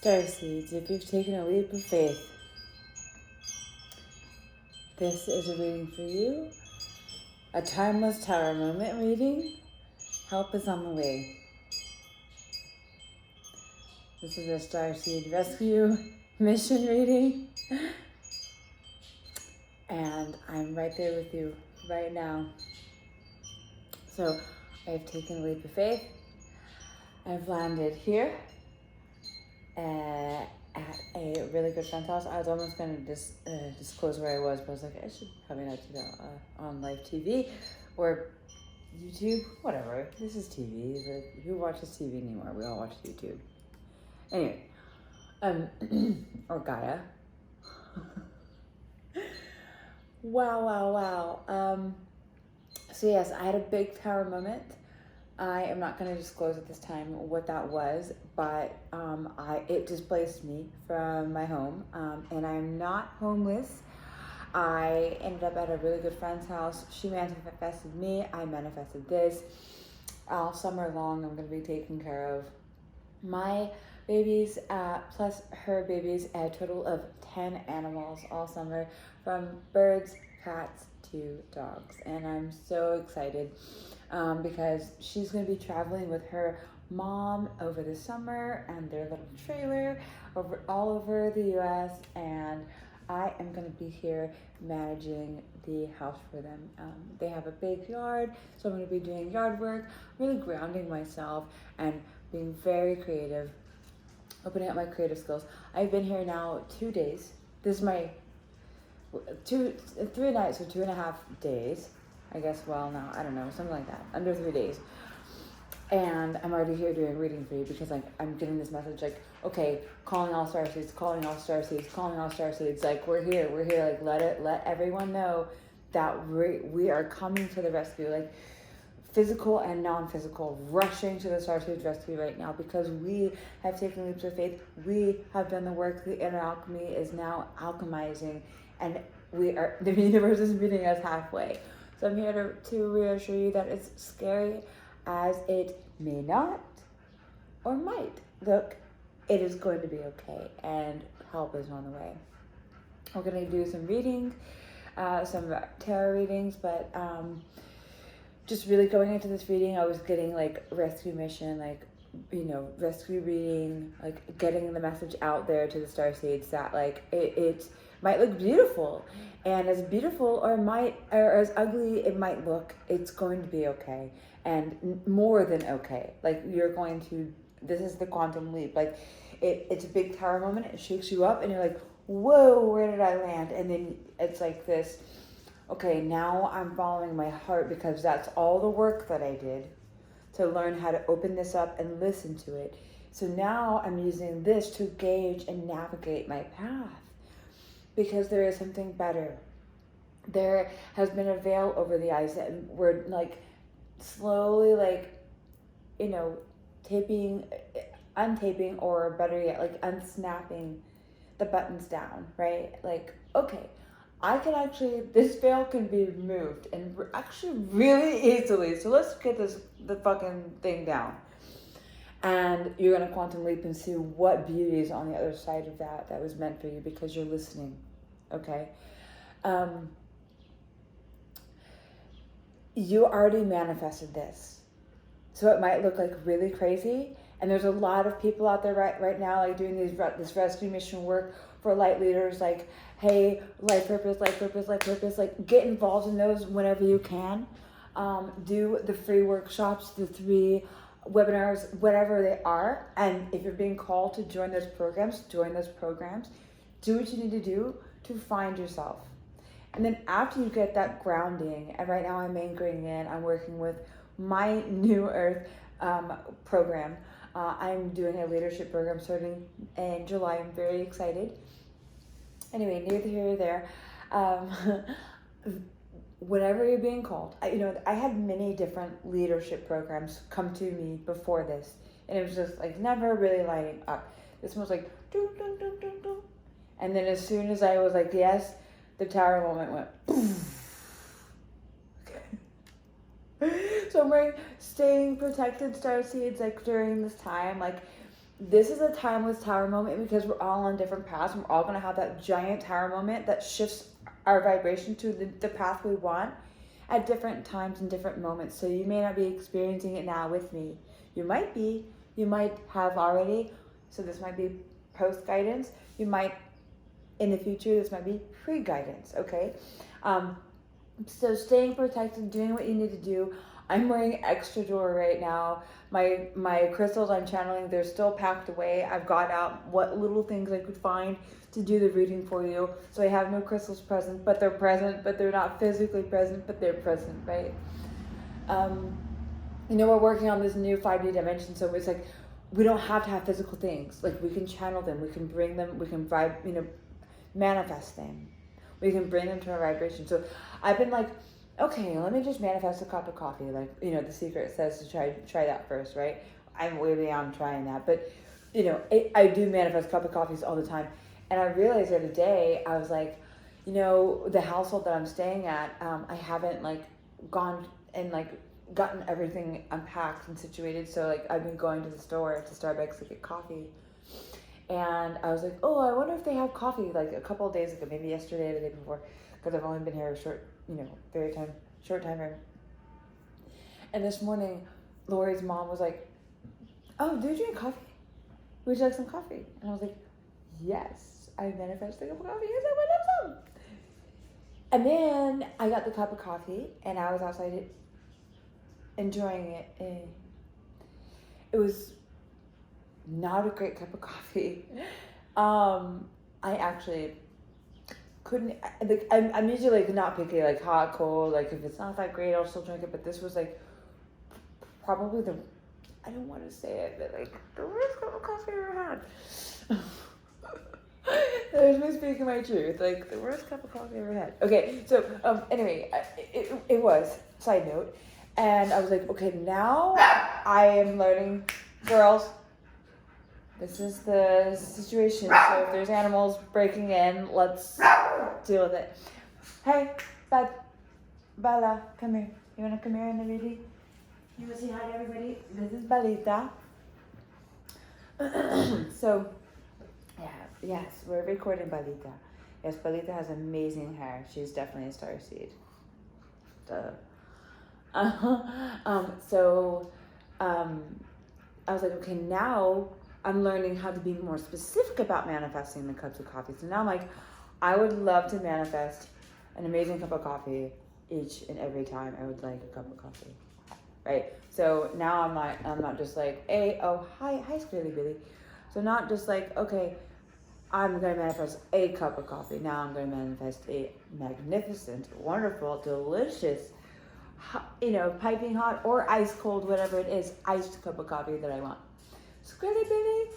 Starseeds, if you've taken a leap of faith, this is a reading for you. A timeless tower moment reading. Help is on the way. This is a Starseed rescue mission reading. And I'm right there with you right now. So I've taken a leap of faith. I've landed here at a really good friend's house. I was almost going to disclose where I was, but I was like, I should probably not do that on live TV or YouTube, whatever. This is TV, but who watches TV anymore? We all watch YouTube. Anyway, or Gaia. Wow. So yes, I had a big tower moment. I am not going to disclose at this time what that was, but it displaced me from my home, and I'm not homeless. I ended up at a really good friend's house. She manifested me. I manifested this. All summer long, I'm going to be taking care of my babies plus her babies, a total of 10 animals all summer, from birds, cats to dogs. And I'm so excited because she's going to be traveling with her mom over the summer and their little trailer all over the US, and I am going to be here managing the house for them. They have a big yard, so I'm going to be doing yard work, really grounding myself and being very creative, opening up my creative skills. I've been here now 2 days. This is my 3 nights, so 2.5 days. I guess, well, no, I don't know, something like that, under 3 days. And I'm already here doing reading for you because I'm getting this message like, okay, calling all starseeds, calling all starseeds, calling all starseeds. Like, we're here. Like, let everyone know that we are coming to the rescue. Like, physical and non-physical, rushing to the Starseeds rescue right now because we have taken leaps of faith. We have done the work. The inner alchemy is now alchemizing, and the universe is meeting us halfway. So I'm here to reassure you that it's scary as it may not or might look, it is going to be okay, and help is on the way. We're going to do some readings, some tarot readings, but just really going into this reading, I was getting like rescue mission, like, rescue reading, like getting the message out there to the Starseeds that like it might look beautiful, and as beautiful or as ugly it might look, it's going to be okay, and more than okay. Like, this is the quantum leap. Like, it's a big tower moment. It shakes you up and you're like, whoa, where did I land? And then it's like this, okay, now I'm following my heart because that's all the work that I did to learn how to open this up and listen to it. So now I'm using this to gauge and navigate my path because there is something better. There has been a veil over the eyes that we're like slowly untaping, or better yet, like unsnapping the buttons down, right? Like, okay, this veil can be removed and actually really easily. So let's get the fucking thing down. And you're going to quantum leap and see what beauty is on the other side of that was meant for you because you're listening, okay? You already manifested this. So it might look like really crazy. And there's a lot of people out there right now like doing this rescue mission work for light leaders, like, hey, life purpose, like get involved in those whenever you can. Do the free workshops, the 3 webinars, whatever they are. And if you're being called to join those programs. Do what you need to do to find yourself. And then after you get that grounding, and right now I'm anchoring in, I'm working with my New Earth program. I'm doing a leadership program starting in July. I'm very excited. Anyway, neither here nor there. Whenever you're being called, I had many different leadership programs come to me before this, and it was just like never really lighting up. This one was like, doo, doo, doo, doo, doo. And then as soon as I was like, yes, the tower moment went, poof. So I'm like staying protected, Starseeds, like during this time, like this is a timeless tower moment because we're all on different paths. We're all going to have that giant tower moment that shifts our vibration to the path we want at different times and different moments. So you may not be experiencing it now with me. You might be. You might have already. So this might be post guidance. You might, in the future, this might be pre-guidance, okay? So staying protected, doing what you need to do. I'm wearing extra jewelry right now. My crystals I'm channeling, they're still packed away. I've got out what little things I could find to do the reading for you. So I have no crystals present, but they're not physically present, but they're present, right? We're working on this new 5D dimension, so it's like we don't have to have physical things. Like we can channel them, we can bring them, we can manifest them. We can bring them to our vibration. So I've been like, okay, let me just manifest a cup of coffee. Like, the secret says to try that first, right? I'm way beyond trying that. But, I do manifest cup of coffees all the time. And I realized the other day, I was like, the household that I'm staying at, I haven't gone and gotten everything unpacked and situated. So I've been going to the store, to Starbucks, to get coffee. And I was like, oh, I wonder if they have coffee a couple of days ago, maybe yesterday or the day before, because I've only been here a short time frame. And this morning, Lori's mom was like, oh, do you drink coffee? Would you like some coffee? And I was like, yes, I manifested a cup of coffee. Yes, I would love some. And then I got the cup of coffee, and I was outside enjoying it. And it was not a great cup of coffee. I actually couldn't, I'm usually not picky, hot, cold, if it's not that great, I'll still drink it, but this was probably I don't want to say it, but the worst cup of coffee I ever had. There's me speaking my truth, the worst cup of coffee I ever had. Okay, so anyway, it was, side note, and I was like, okay, now I am learning, girls, this is the situation. So if there's animals breaking in, let's deal with it. Hey, Bella, come here. You want to come here in the reading? You want to say hi to everybody? This is Bellita. So, yes, we're recording Bellita. Yes, Bellita has amazing hair. She's definitely a starseed. I was like, okay, now I'm learning how to be more specific about manifesting the cups of coffee. So now I'm like, I would love to manifest an amazing cup of coffee each and every time I would like a cup of coffee, right? So now I'm not just like, hey, oh, hi, Squirrely Billy. So not just okay, I'm going to manifest a cup of coffee. Now I'm going to manifest a magnificent, wonderful, delicious, piping hot or ice cold, whatever it is, iced cup of coffee that I want. Squirrely Billy.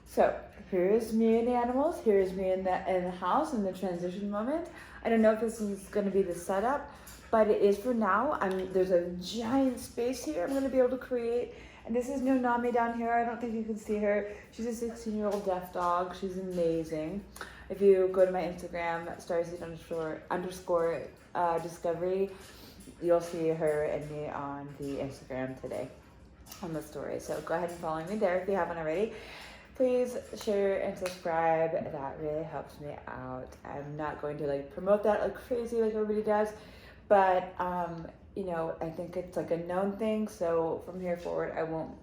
So here's me and the animals. Here's me in the house in the transition moment. I don't know if this is going to be the setup, but it is for now. There's a giant space here I'm going to be able to create. And this is Nami down here. I don't think you can see her. She's a 16-year-old deaf dog. She's amazing. If you go to my Instagram, starseed_discovery, you'll see her and me on the Instagram today on the story. So go ahead and follow me there if you haven't already. Please share and subscribe. That really helps me out. I'm not going to promote that like crazy like everybody does, but I think it's a known thing. So from here forward, I won't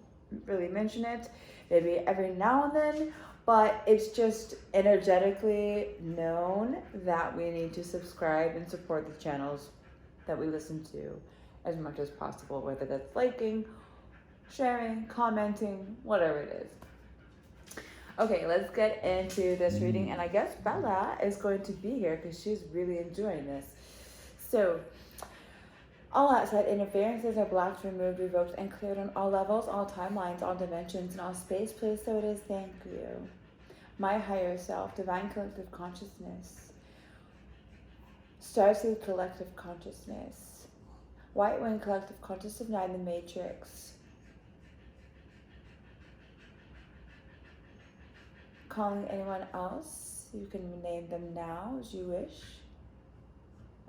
really mention it. Maybe every now and then, but it's just energetically known that we need to subscribe and support the channels that we listen to as much as possible, whether that's liking, sharing, commenting, whatever it is. Okay, let's get into this reading, and I guess Bella is going to be here because she's really enjoying this. So, all outside interferences are blocked, removed, revoked, and cleared on all levels, all timelines, all dimensions, and all space. Please, so it is. Thank you. My higher self, divine collective consciousness, Starseed collective consciousness, White Wing collective consciousness, Nine the Matrix. Calling anyone else, you can name them now as you wish,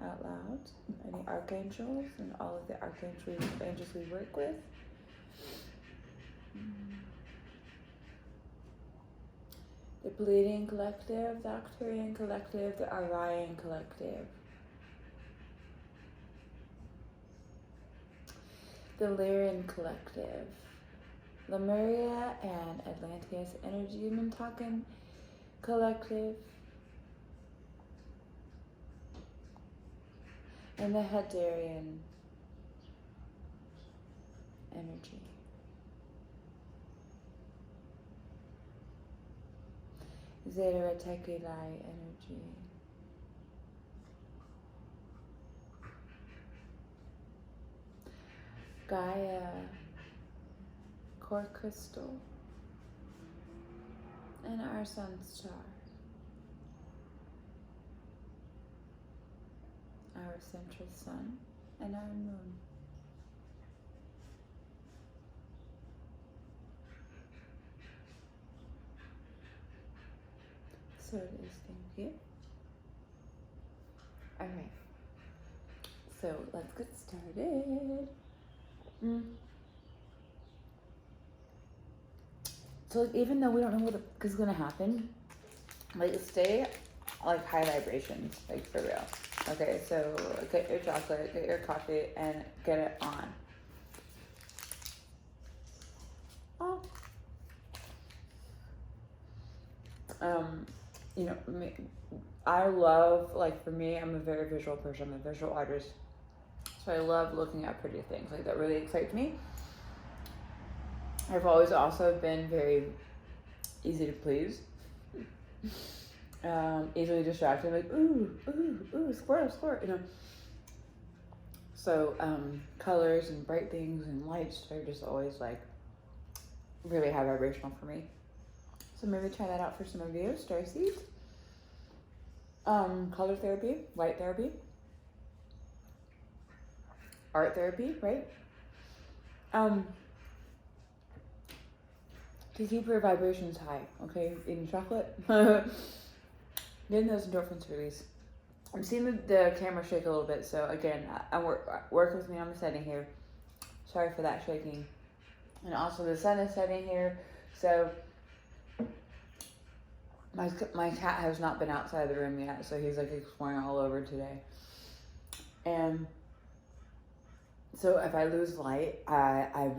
out loud. Any archangels and all of the archangels we work with. the Pleiadian Collective, the Arcturian Collective, the Orion Collective, the Lyran Collective, Lemuria and Atlantis Energy Mintakan Collective, and the Hadarian Energy. Zeta Reticuli Energy. Gaia Core Crystal, and our Sun Star, our central Sun, and our Moon. So it is, thank you. Alright, so let's get started. So like, even though we don't know what is gonna happen, like stay like high vibrations, like for real. Okay, so get your chocolate, get your coffee, and get it on. Oh. You know, I love, like for me, I'm a very visual person, I'm a visual artist. So I love looking at pretty things, like that really excites me. I've always also been very easy to please. Easily distracted, like, ooh, squirrel, you know. So colors and bright things and lights are just always like really high vibrational for me. So maybe try that out for some of you, Starseeds. Color therapy, light therapy, art therapy, right? To keep your vibrations high, okay? Eating chocolate, getting those endorphins release. I'm seeing the camera shake a little bit, so again, work with me on the setting here. Sorry for that shaking. And also the sun is setting here, so my cat has not been outside the room yet, so he's like exploring all over today. And so if I lose light, I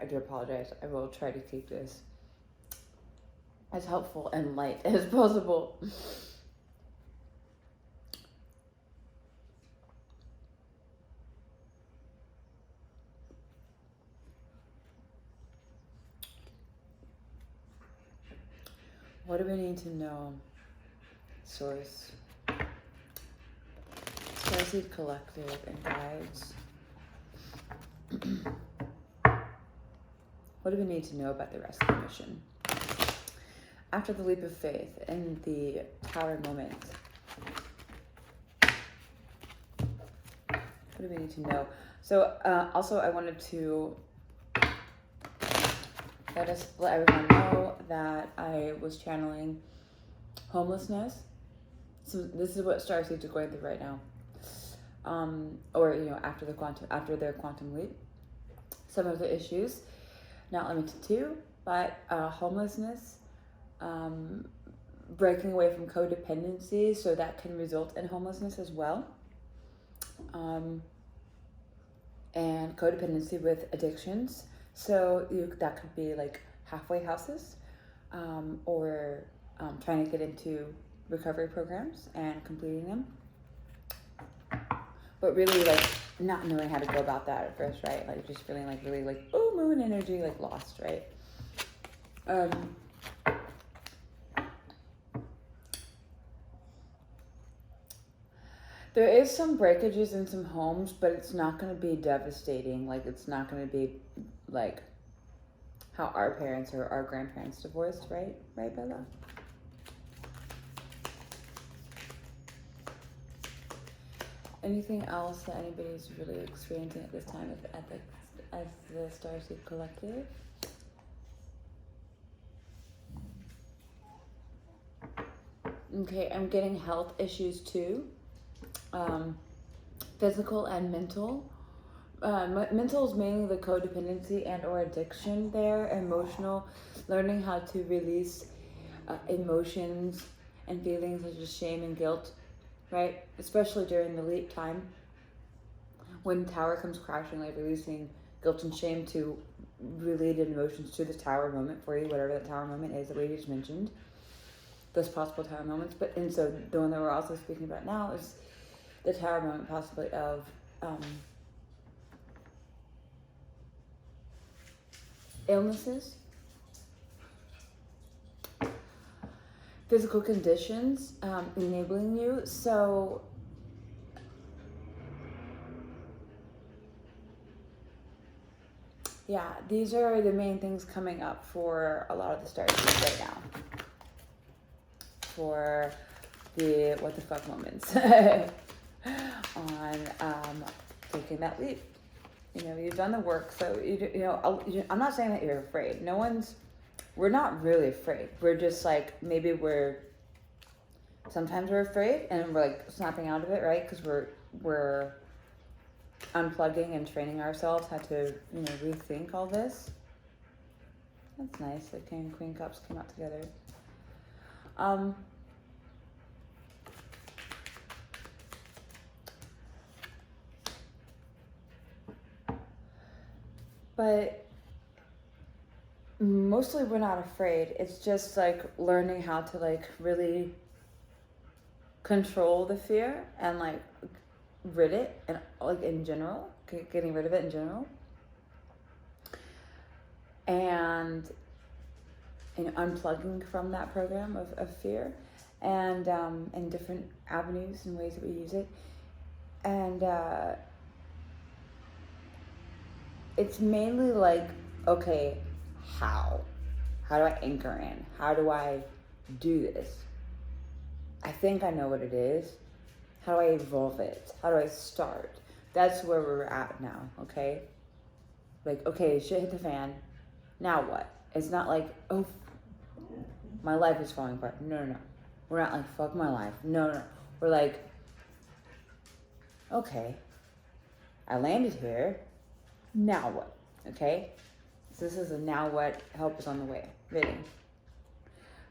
do apologize. I will try to keep this as helpful and light as possible. What do we need to know? Source, Starseed Collective, and guides. What do we need to know about the rescue mission? After the leap of faith and the tower moment, what do we need to know? So also I wanted to let everyone know that I was channeling homelessness. So this is what Starseeds are going through right now. Or you know, after their quantum leap. Some of the issues, not limited to, but homelessness, breaking away from codependency, so that can result in homelessness as well. And codependency with addictions. So that could be like halfway houses, or trying to get into recovery programs and completing them. But really like not knowing how to go about that at first, right? Like just feeling like really like, oh, moon energy, like lost, right? There is some breakages in some homes, but it's not going to be devastating. Like it's not going to be like how our parents or our grandparents divorced, right? Right, Bella? Anything else that anybody's really experiencing at this time as the Starseed Collective? Okay, I'm getting health issues too. Physical and mental. Mental is mainly the codependency and or addiction there. Emotional, learning how to release emotions and feelings such as shame and guilt, right? Especially during the leap time, when the tower comes crashing, like releasing guilt and shame to related emotions to the tower moment for you, whatever that tower moment is that we just mentioned, those possible tower moments. But and so the one that we're also speaking about now is the tower moment possibly of illnesses, physical conditions enabling you. So yeah, these are the main things coming up for a lot of the Starseeds right now. For the what the fuck moments on taking that leap. You know, you've done the work, so I'm not saying that you're afraid. We're not really afraid. We're just like, maybe sometimes we're afraid and we're like snapping out of it, right? Because we're unplugging and training ourselves how to, rethink all this. That's nice. The King and Queen Cups came out together. But mostly we're not afraid. It's just like learning how to like really control the fear and like rid it, and like in general, getting rid of it in general. And unplugging from that program of fear, and different avenues and ways that we use it. And it's mainly like, okay, how do I anchor in? How do I do this? I think I know what it is. How do I evolve it? How do I start? That's where we're at now, okay? Like, okay, shit hit the fan. Now what? It's not like, oh, my life is falling apart. No. We're not like, fuck my life. No. We're like, okay, I landed here. Now what? Okay? So this is a now what. Help is on the way. Ready?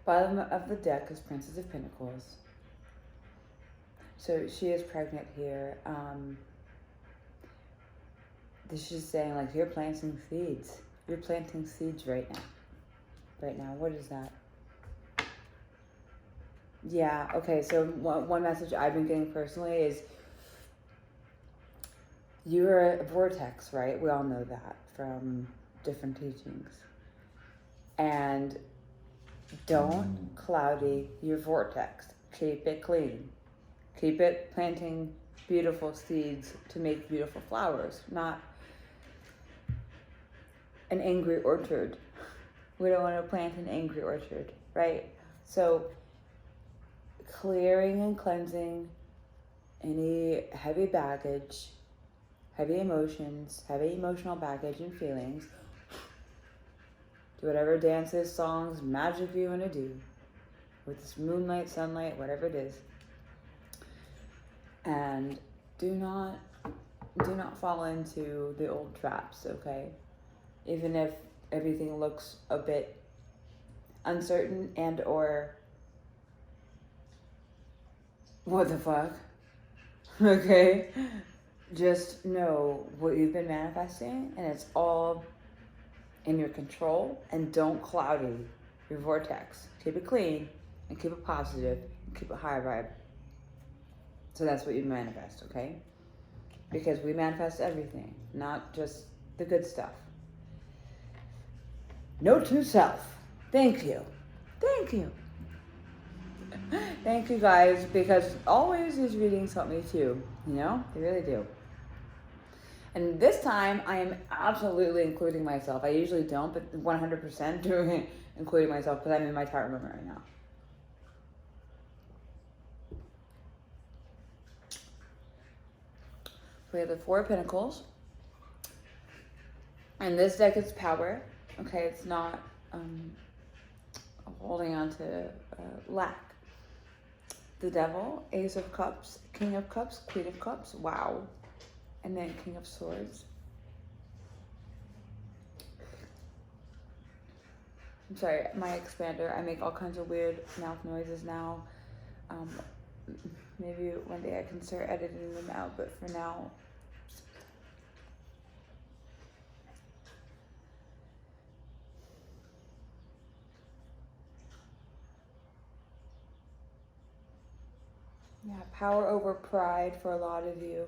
Bottom of the deck is Princess of Pentacles. So she is pregnant here. This is saying like, you're planting seeds. You're planting seeds right now. Right now. What is that? Yeah, okay, so one message I've been getting personally is you're a vortex, right? We all know that from different teachings. And don't cloudy your vortex. Keep it clean. Keep it planting beautiful seeds to make beautiful flowers, not an angry orchard. We don't want to plant an angry orchard, right? So clearing and cleansing any heavy baggage, heavy emotions, heavy emotional baggage and feelings. Do whatever dances, songs, magic you want to do with this moonlight, sunlight, whatever it is. And do not fall into the old traps, okay? Even if everything looks a bit uncertain and or what the fuck, okay? Just know what you've been manifesting, and it's all in your control, and don't cloudy your vortex. Keep it clean and keep it positive and keep it high vibe. So that's what you manifest, okay? Because we manifest everything, not just the good stuff. Note to self. Thank you. Thank you. Thank you guys, because always these readings help me too, they really do. And this time I am absolutely including myself. I usually don't, but 100% doing including myself because I'm in my tower moment right now. We have the Four of Pentacles. And this deck is power. Okay, it's not holding on to lack. The Devil, Ace of Cups, King of Cups, Queen of Cups. Wow. And then King of Swords. I'm sorry, my expander. I make all kinds of weird mouth noises now. Maybe one day I can start editing them out, but for now, yeah, power over pride for a lot of you.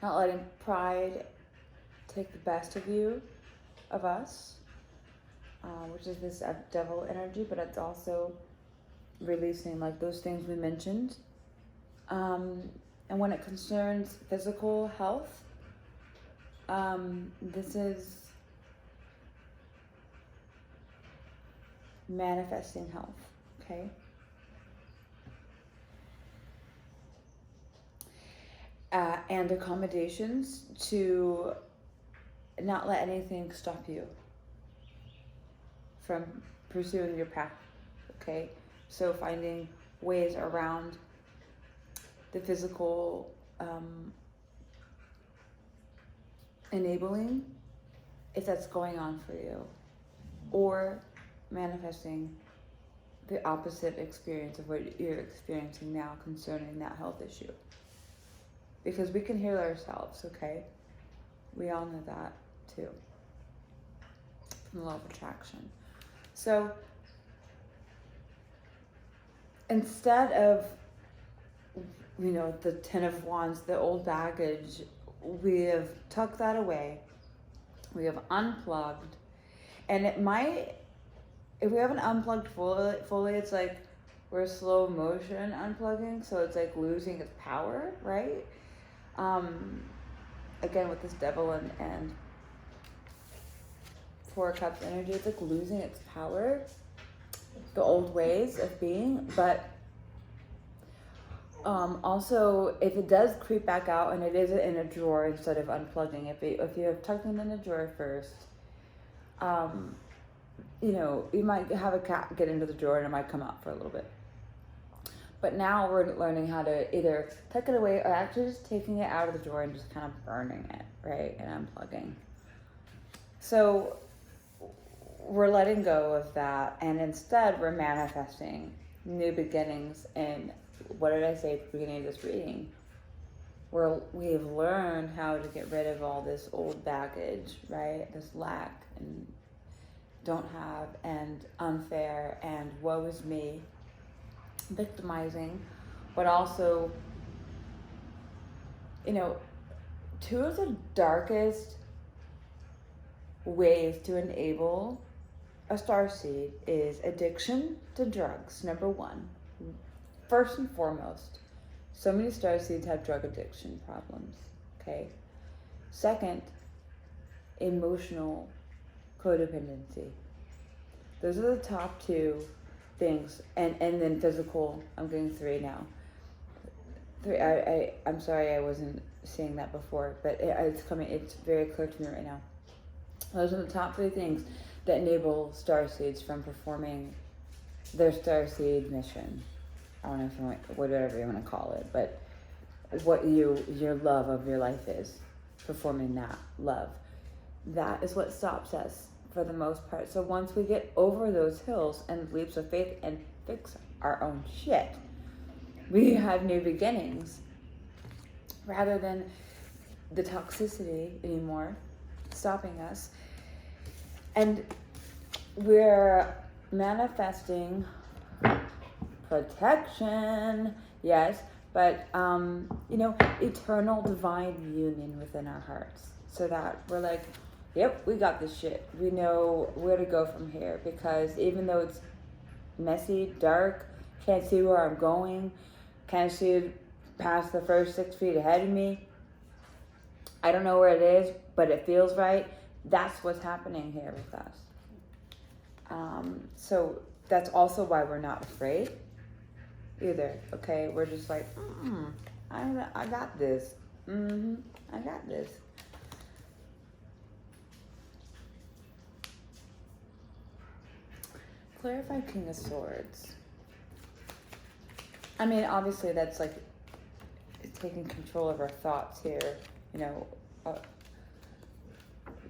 Not letting pride take the best of you, of us, which is this devil energy, but it's also releasing like those things we mentioned. And when it concerns physical health, this is manifesting health, okay? And accommodations to not let anything stop you from pursuing your path, okay? So finding ways around the physical enabling if that's going on for you, or manifesting the opposite experience of what you're experiencing now concerning that health issue. Because we can heal ourselves, okay? We all know that too, from the law of attraction. So instead of, the 10 of Wands, the old baggage, we have tucked that away. We have unplugged. And it might, if we haven't unplugged fully, it's like we're slow motion unplugging. So it's like losing its power, right? Again, with this devil and 4 of Cups energy, it's like losing its power, the old ways of being. But also, if it does creep back out and it is in a drawer instead of unplugging, if you have tucked them in a drawer first, you might have a cat get into the drawer and it might come out for a little bit. But now we're learning how to either tuck it away or actually just taking it out of the drawer and just kind of burning it, right? And unplugging. So we're letting go of that, and instead we're manifesting new beginnings. And what did I say at the beginning of this reading? We've learned how to get rid of all this old baggage, right? This lack and don't have and unfair and woe is me, victimizing, but also, 2 of the darkest ways to enable a starseed is addiction to drugs, number 1. First and foremost, so many starseeds have drug addiction problems, okay? Second, emotional codependency. Those are the top 2 things, and then physical. I'm getting 3 now. 3. I'm sorry I wasn't seeing that before, but it's coming. It's very clear to me right now. Those are the top 3 things that enable starseeds from performing their starseed mission. I don't know if you want, whatever you want to call it, but what your love of your life is, performing that love. That is what stops us for the most part. So once we get over those hills and leaps of faith and fix our own shit, we have new beginnings rather than the toxicity anymore stopping us. And we're manifesting protection, yes, but eternal divine union within our hearts, so that we're like, yep, we got this shit. We know where to go from here, because even though it's messy, dark, can't see where I'm going, can't see past the first 6 feet ahead of me, I don't know where it is, but it feels right. That's what's happening here with us. So that's also why we're not afraid either, okay? We're just like, I got this. I got this. Clarify King of Swords. I mean, obviously that's like taking control of our thoughts here,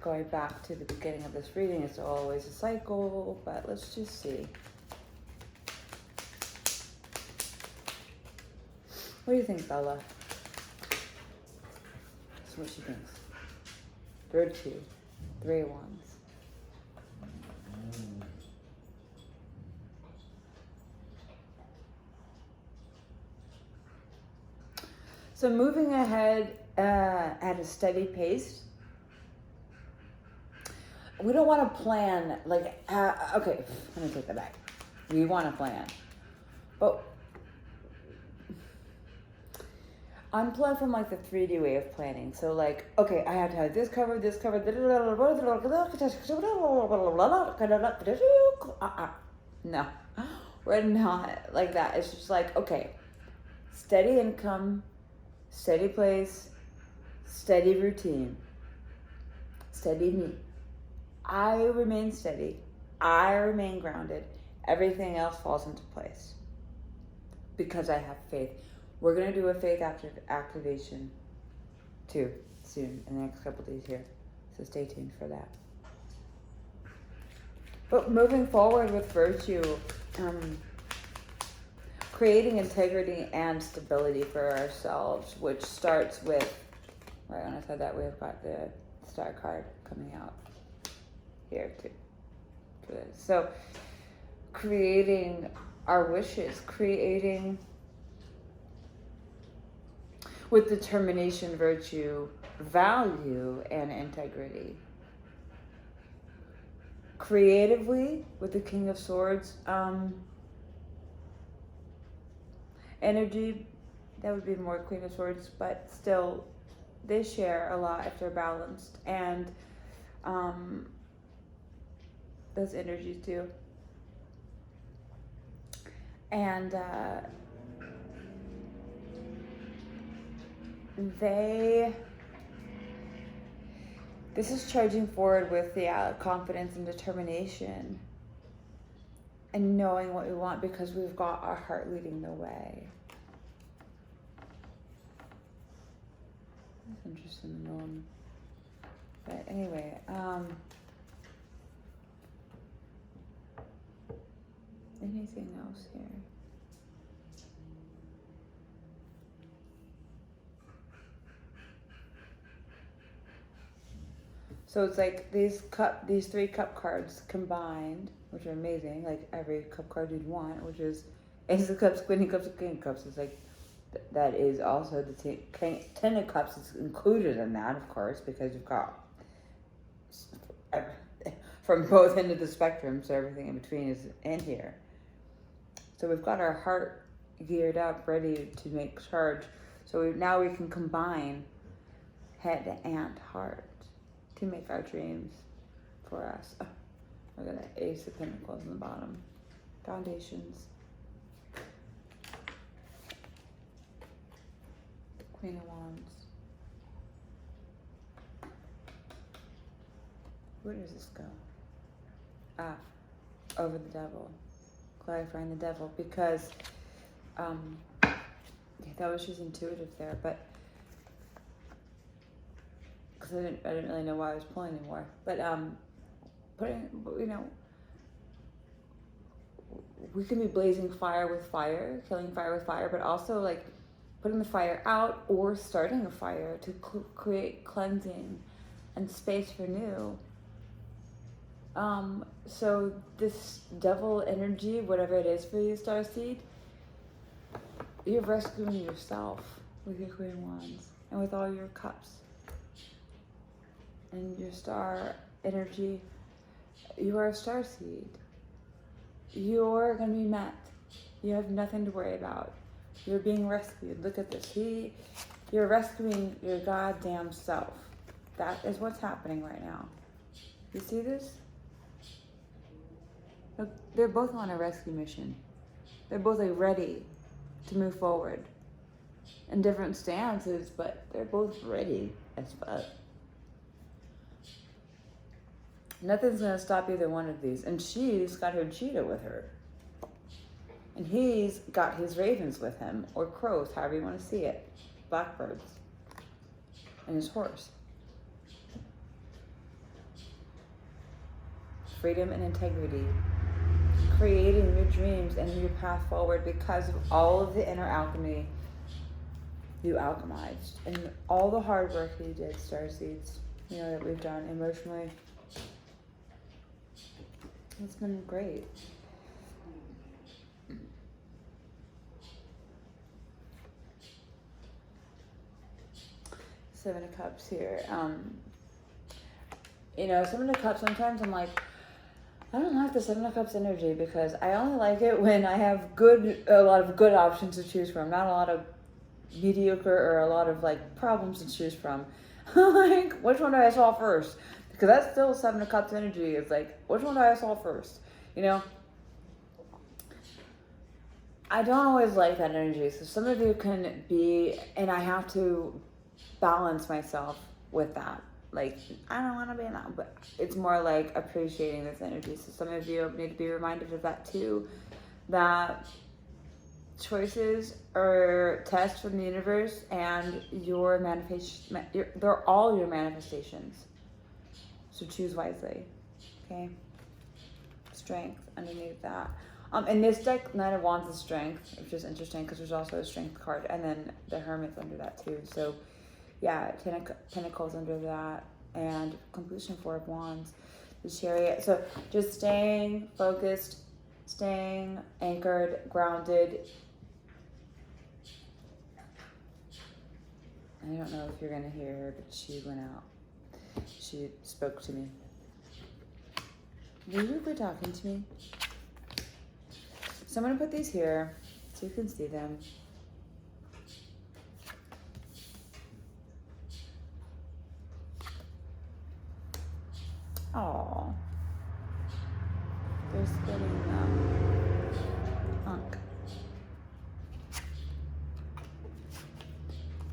going back to the beginning of this reading, it's always a cycle, but let's just see. What do you think, Bella? That's what she thinks. Third two. 3 of Wands. So moving ahead at a steady pace. We don't want to plan, like, okay, let me take that back. We want to plan. But unplug from like the 3D way of planning. So like, okay, I have to have this covered, this covered. No, we're not like that. It's just like, okay, steady income, steady place, steady routine, steady me. I remain steady. I remain grounded. Everything else falls into place because I have faith. We're going to do a faith activation too soon in the next couple days here. So stay tuned for that. But moving forward with virtue, creating integrity and stability for ourselves, which starts with, right when I said that, we've got the star card coming out here too. So creating our wishes, creating with determination, virtue, value, and integrity. Creatively, with the King of Swords, energy, that would be more Queen of Swords, but still, they share a lot if they're balanced, and those energies do. And this is charging forward with the confidence and determination and knowing what we want because we've got our heart leading the way. That's interesting. But anyway, anything else here? So it's like these 3 cup cards combined, which are amazing. Like every cup card you'd want, which is Ace of Cups, Queen of Cups, and King of Cups. It's like that is also the 10 of Cups is included in that, of course, because you've got from both ends of the spectrum, so everything in between is in here. So we've got our heart geared up, ready to make charge. So now we can combine head and heart to make our dreams for us. Oh, look at that Ace of Pentacles in the bottom. Foundations. Queen of Wands. Where does this go? Over the devil. Clarifying the devil, because that was just intuitive there, but because I didn't really know why I was pulling anymore. But we can be blazing fire with fire, killing fire with fire, but also like putting the fire out or starting a fire to create cleansing and space for new. So this devil energy, whatever it is for you, Starseed, you're rescuing yourself with your Queen of Wands and with all your cups. And your star energy, you are a starseed. You're going to be met. You have nothing to worry about. You're being rescued. Look at this. You're rescuing your goddamn self. That is what's happening right now. You see this? Look, they're both on a rescue mission. They're both like ready to move forward in different stances, but they're both ready as fuck. Nothing's going to stop either one of these. And she's got her cheetah with her. And he's got his ravens with him, or crows, however you want to see it. Blackbirds. And his horse. freedom and integrity, creating your dreams and your path forward because of all of the inner alchemy you alchemized and all the hard work you did, Starseeds, you know, that we've done emotionally. It's been great. Seven of Cups here. You know, Seven of Cups, sometimes I'm like, I don't like the Seven of Cups energy because I only like it when I have a lot of good options to choose from, not a lot of mediocre or a lot of like problems to choose from. Like, which one do I solve first? Because that's still Seven of Cups energy. It's like, which one do I solve first? You know? I don't always like that energy. So some of you can be, and I have to balance myself with that. Like, I don't want to be in that, but it's more like appreciating this energy. So some of you need to be reminded of that too, that choices are tests from the universe, and your manifestation, they're all your manifestations. So choose wisely, okay? Strength underneath that. In this deck, Nine of Wands is strength, which is interesting because there's also a strength card, and then the Hermit's under that too. So yeah, Ten of Pentacles under that, and completion, Four of Wands, the Chariot. So just staying focused, staying anchored, grounded. I don't know if you're gonna hear her, but she went out. She spoke to me. Will you quit talking to me? So I'm gonna put these here so you can see them. Oh, they're spinning them. Hunk.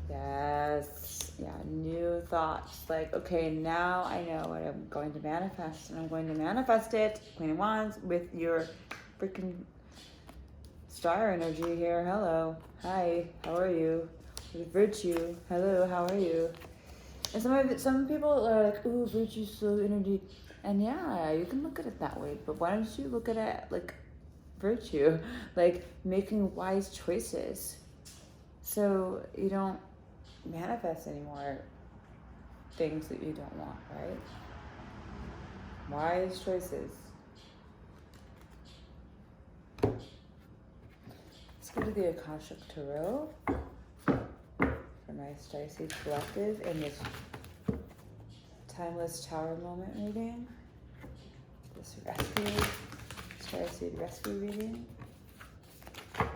Yes. Yeah, new thoughts. Like, okay, now I know what I'm going to manifest, and I'm going to manifest it. Queen of Wands with your freaking star energy here. Hello. Hi. How are you? With Virtue. Hello. How are you? And some people are like, ooh, Virtue, slow energy. And yeah, you can look at it that way. But why don't you look at it like Virtue? Like making wise choices. So you don't manifest any more things that you don't want, right? Wise choices. Let's go to the Akashic Tarot for my Starseed Collective in this Timeless Tower Moment reading. This rescue, Starseed Rescue reading for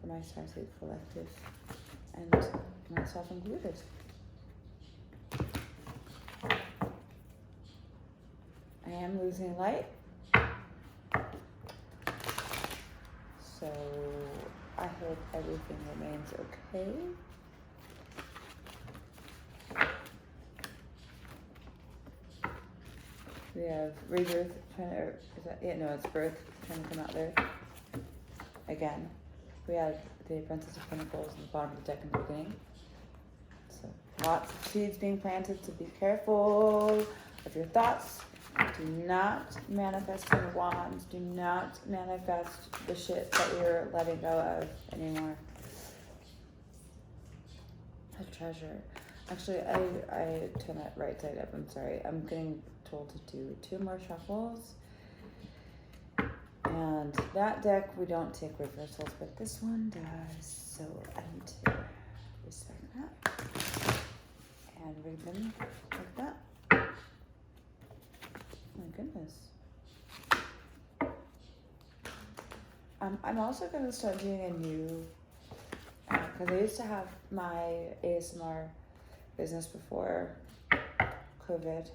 my Starseed Collective and myself included. I am losing light, so I hope everything remains okay. We have rebirth trying to, is that, yeah, no, it's birth trying to come out there. Again, we have the Princess of Pentacles in the bottom of the deck in the beginning. So lots of seeds being planted, so be careful of your thoughts. Do not manifest in wands. Do not manifest the shit that you're letting go of anymore. A treasure. Actually, I turn that right side up. I'm sorry. I'm getting told to do 2 more shuffles. And that deck, we don't take reversals, but this one does. So I need to respect that. And read them like that. My goodness. I'm also going to start doing a new, because I used to have my ASMR business before COVID.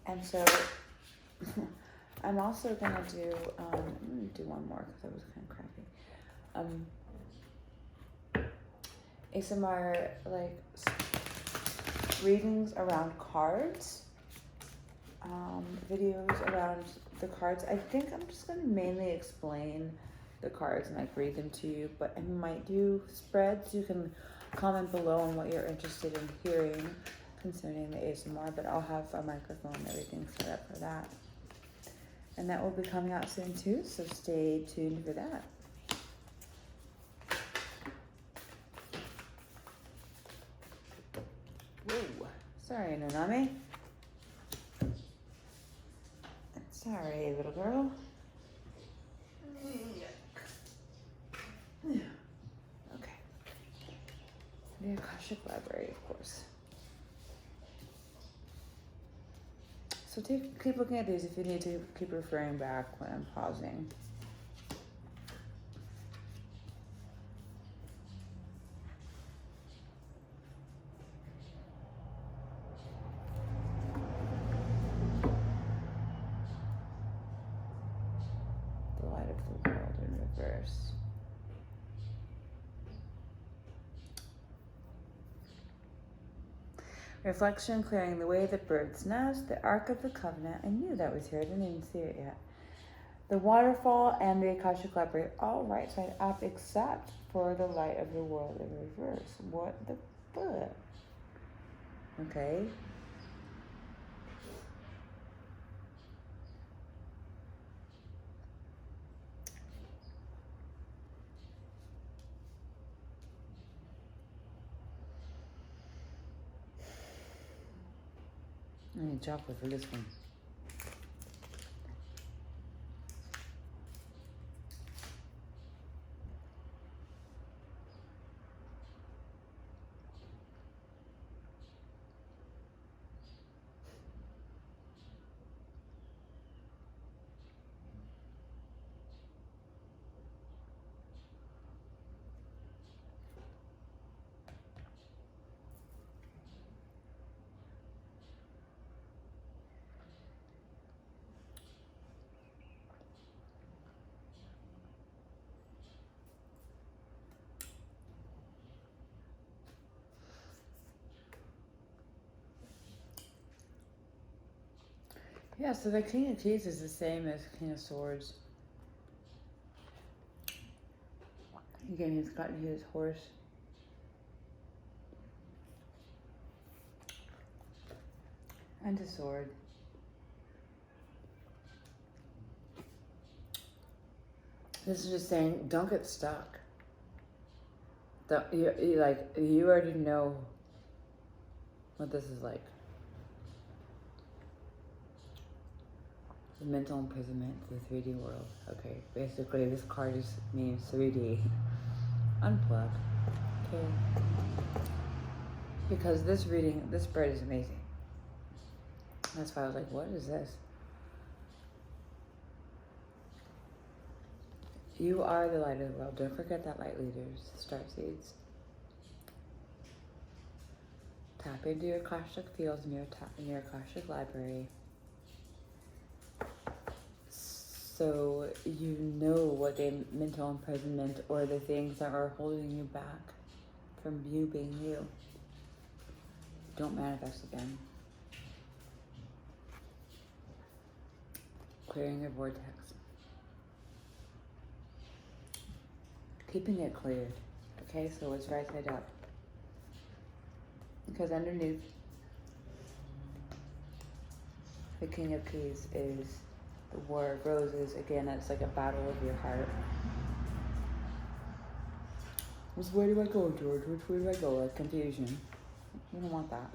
And so I'm also going to do, I'm going to do one more because that was kind of crappy. ASMR, like, readings around cards. Videos around the cards. I think I'm just going to mainly explain the cards and like read them to you, but I might do spreads. You can comment below on what you're interested in hearing. concerning the ASMR, but I'll have a microphone and everything set up for that. And that will be coming out soon too, so stay tuned for that. Whoa, sorry, Nanami. Sorry, little girl. Okay. The Akashic Library, of course. So keep looking at these if you need to keep referring back when I'm pausing. The light of the world in reverse. Reflection, clearing the way, the bird's nest, the Ark of the Covenant. I knew that was here. I didn't even see it yet. The waterfall and the Akashic Library, all right side up except for the light of the world in reverse. What the fuck? Okay. I need chocolate for this one. Yeah, so the King of Keys is the same as King of Swords. Again, he's got his horse. And a sword. This is just saying, don't get stuck. Don't, you already know what this is like. The mental imprisonment, the 3D world. Okay, basically this card just means 3D. Unplug. Okay. Because this reading, this spread is amazing. That's why I was like, what is this? You are the light of the world. Don't forget that, light leaders, Starseeds. Tap into your Akashic fields and your Akashic library. So you know what the mental imprisonment or the things that are holding you back from you being you. Don't manifest again. Clearing your vortex. Keeping it cleared. Okay, so it's right side up. Because underneath the King of Keys is the War of Roses. Again, it's like a battle of your heart. Which way do I go, George? Which way do I go? Like confusion. You don't want that.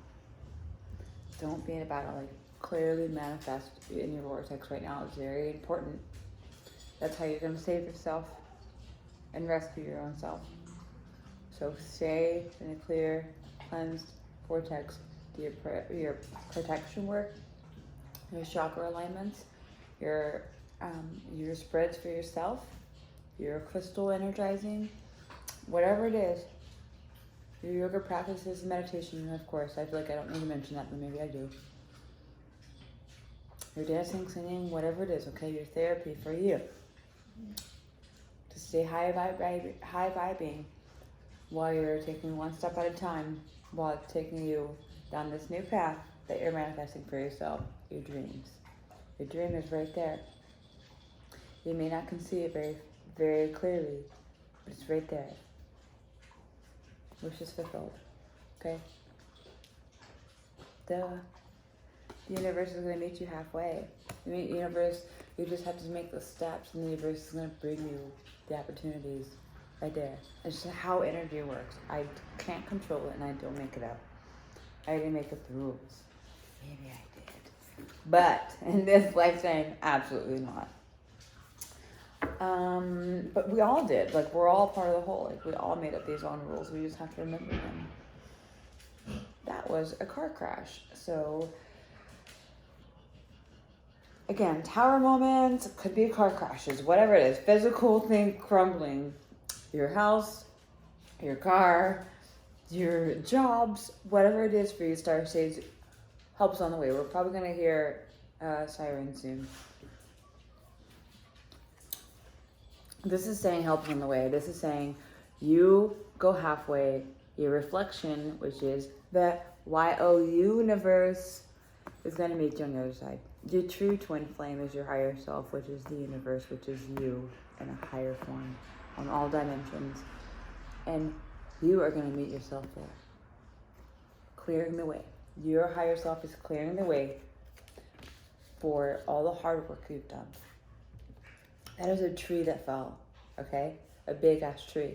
Don't be in a battle. Like clearly manifest in your vortex right now. It's very important. That's how you're going to save yourself and rescue your own self. So stay in a clear, cleansed vortex. Do your protection work, your chakra alignments, your spreads for yourself, your crystal energizing, whatever it is, your yoga practices, meditation, of course. I feel like I don't need to mention that, but maybe I do. Your dancing, singing, whatever it is, okay? Your therapy for you. To stay high vibing while you're taking one step at a time, while it's taking you down this new path that you're manifesting for yourself, your dreams. Your dream is right there. You may not can see it very, very clearly, but it's right there. Wish is fulfilled. Okay? The universe is going to meet you halfway. The universe, you just have to make the steps, and the universe is going to bring you the opportunities right there. It's just how energy works. I can't control it, and I don't make it up. I didn't make up the rules. Maybe I did. But in this lifetime, absolutely not. But we all did. Like, we're all part of the whole. Like, we all made up these own rules. We just have to remember them. That was a car crash. So, again, tower moments, could be car crashes, whatever it is. Physical thing crumbling. Your house, your car, your jobs, whatever it is for you, Starseeds, help's on the way. We're probably going to hear sirens soon. This is saying help's on the way. This is saying you go halfway. Your reflection, which is the YOUniverse, is going to meet you on the other side. Your true twin flame is your higher self, which is the universe, which is you in a higher form on all dimensions. And you are going to meet yourself there, clearing the way. Your higher self is clearing the way for all the hard work you've done. That is a tree that fell, okay? A big ass tree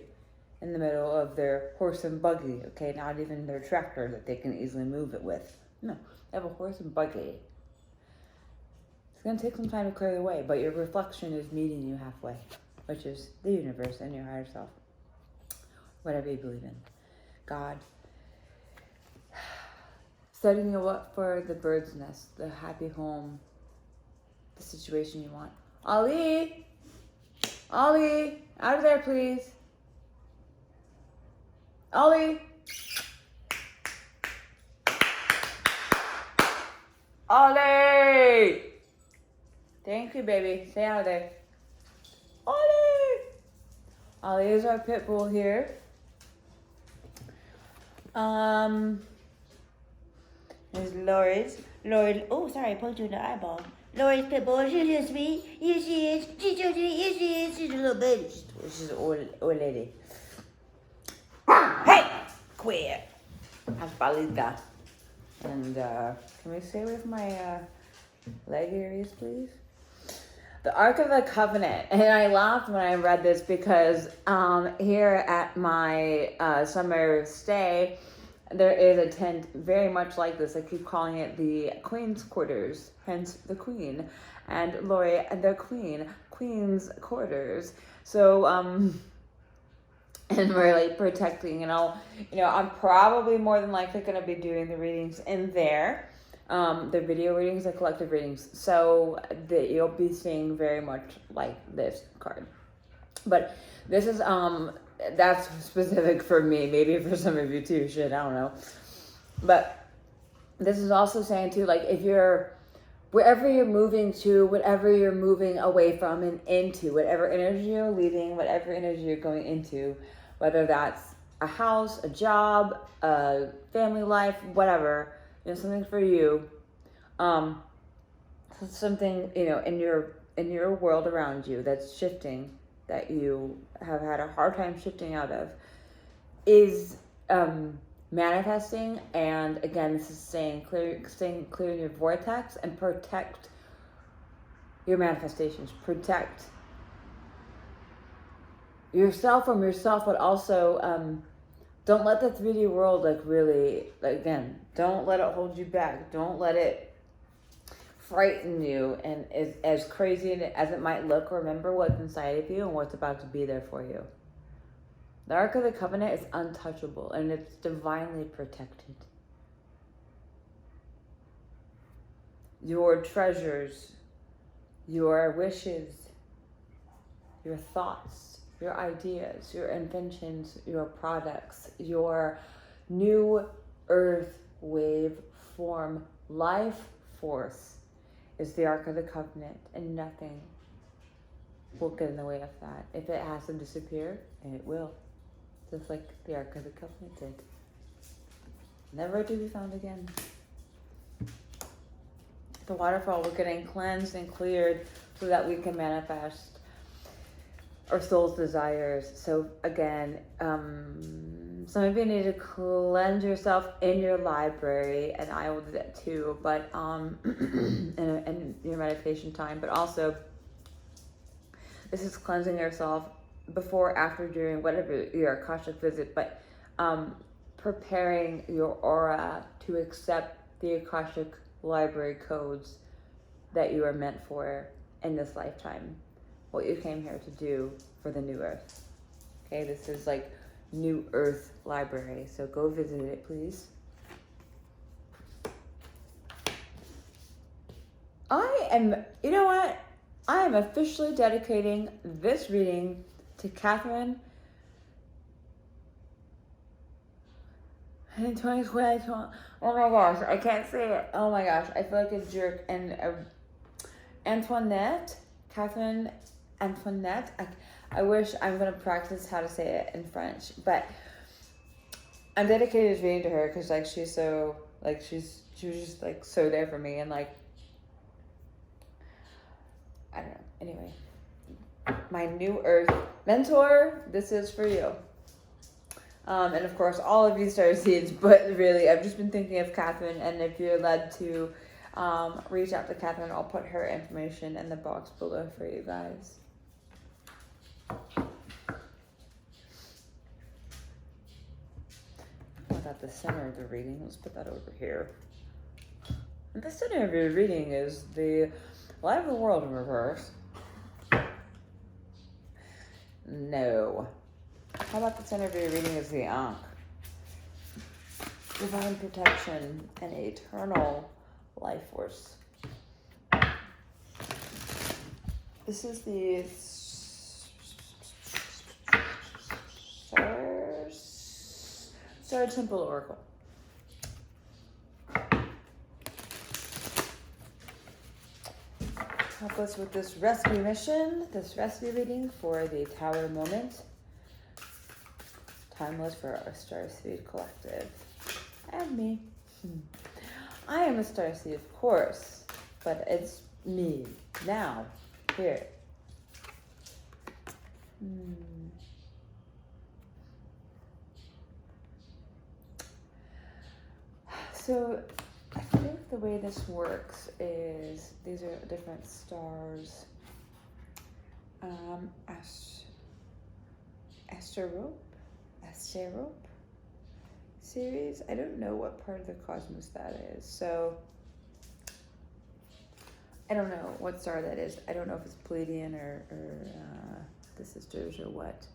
in the middle of their horse and buggy, okay? Not even their tractor that they can easily move it with. No, they have a horse and buggy. It's gonna take some time to clear the way, but your reflection is meeting you halfway, which is the universe and your higher self. Whatever you believe in. God. Setting you up for the bird's nest, the happy home, the situation you want. Ollie, out of there, please. Ollie. Thank you, baby. Stay out of there. Ollie is our pit bull here. There's Lori's. Oh, sorry, I poked you in the eyeball. Lori's pit bull. She's just sweet. Yes, she is. She's so sweet. Yes, she is. She's a little baby. She's an old lady. Hey! Quit. Aspalita. And, can we stay with my, leg areas, please? The Ark of the Covenant. And I laughed when I read this because, here at my, summer stay, there is a tent very much like this. I keep calling it the Queen's Quarters, hence the Queen. And Lori, the Queen's Quarters. So, and we're like protecting, I'm probably more than likely going to be doing the readings in there. The video readings, the collective readings. So that you'll be seeing very much like this card. But this is, that's specific for me, maybe for some of you too, shit, I don't know. But this is also saying too, like, if you're, wherever you're moving to, whatever you're moving away from and into, whatever energy you're leaving, whatever energy you're going into, whether that's a house, a job, a family life, whatever, something for you, something, in your world around you that's shifting, that you have had a hard time shifting out of, is manifesting. And again, this is saying clear your vortex and protect your manifestations. Protect yourself from yourself, but also don't let the 3D world don't let it hold you back. Don't let it frighten you. And as crazy as it might look, remember what's inside of you and what's about to be there for you. The Ark of the Covenant is untouchable and it's divinely protected. Your treasures, your wishes, your thoughts, your ideas, your inventions, your products, your new earth wave form, life force is the Ark of the Covenant, and nothing will get in the way of that. If it has to disappear, and it will, just like the Ark of the Covenant did, never to be found again. The waterfall, we're getting cleansed and cleared so that we can manifest our soul's desires. So again, Some of you need to cleanse yourself in your library, and I will do that too, but in your meditation time. But also, this is cleansing yourself before, after, during, whatever your Akashic visit, but preparing your aura to accept the Akashic library codes that you are meant for in this lifetime. What you came here to do for the new earth. Okay, this is like New Earth Library, so go visit it, please. You know what? I am officially dedicating this reading to Catherine in 2020. Oh my gosh, I can't say it. Oh my gosh, I feel like a jerk. And Catherine Antoinette. I wish I'm going to practice how to say it in French, but I'm dedicated this reading to her because like she's so like she was just like so there for me, and like I don't know. Anyway, my New Earth mentor, this is for you. And of course, all of you Starseeds, but really, I've just been thinking of Catherine, and if you're led to reach out to Catherine, I'll put her information in the box below for you guys. At the center of the reading, let's put that over here. And the center of your reading is the light of the world in reverse. No. How about the center of your reading is the Ankh? Divine protection and eternal life force. This is the Star Temple Oracle. Help us with this rescue mission, this rescue reading for the Tower moment. Timeless for our Starseed collective. And me. I am a Starseed, of course, but it's me, now, here. So, I think the way this works is, these are different stars. Asterope series. I don't know what part of the cosmos that is. So, I don't know what star that is. I don't know if it's Pleiadian or the sisters or what.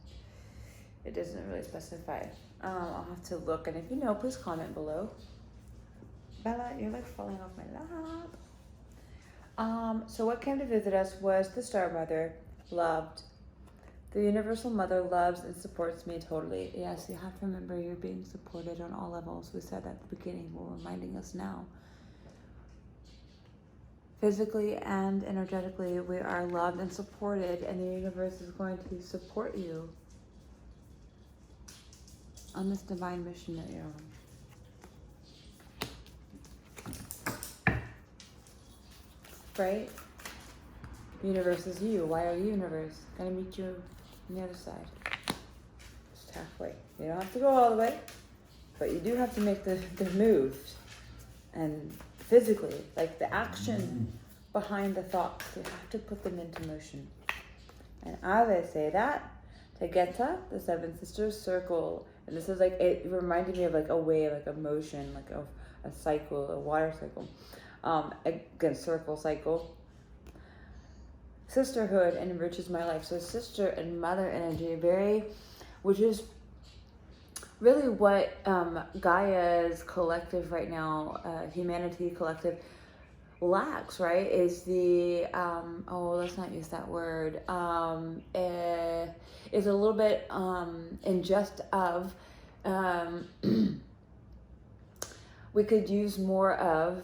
It doesn't really specify. I'll have to look, and if you know, please comment below. Bella, you're like falling off my lap. So what came to visit us was the Star Mother, loved. The Universal Mother loves and supports me totally. Yes, you have to remember you're being supported on all levels. We said at the beginning, we're reminding us now. Physically and energetically, we are loved and supported, and the universe is going to support you on this divine mission that you're on. Right? Universe is you. YOUniverse. Gonna meet you on the other side. Just halfway. You don't have to go all the way, but you do have to make the move. And physically, like the action behind the thoughts, you have to put them into motion. And as I say that, Tegeta, the Seven Sisters circle, and this is like, it reminded me of like a wave, like a motion, like a cycle, a water cycle. Again, circle, cycle. Sisterhood enriches my life. So sister and mother energy, which is really what Gaia's collective right now, humanity collective, lacks, right? Is the, let's not use that word, is a little bit in just of, we could use more of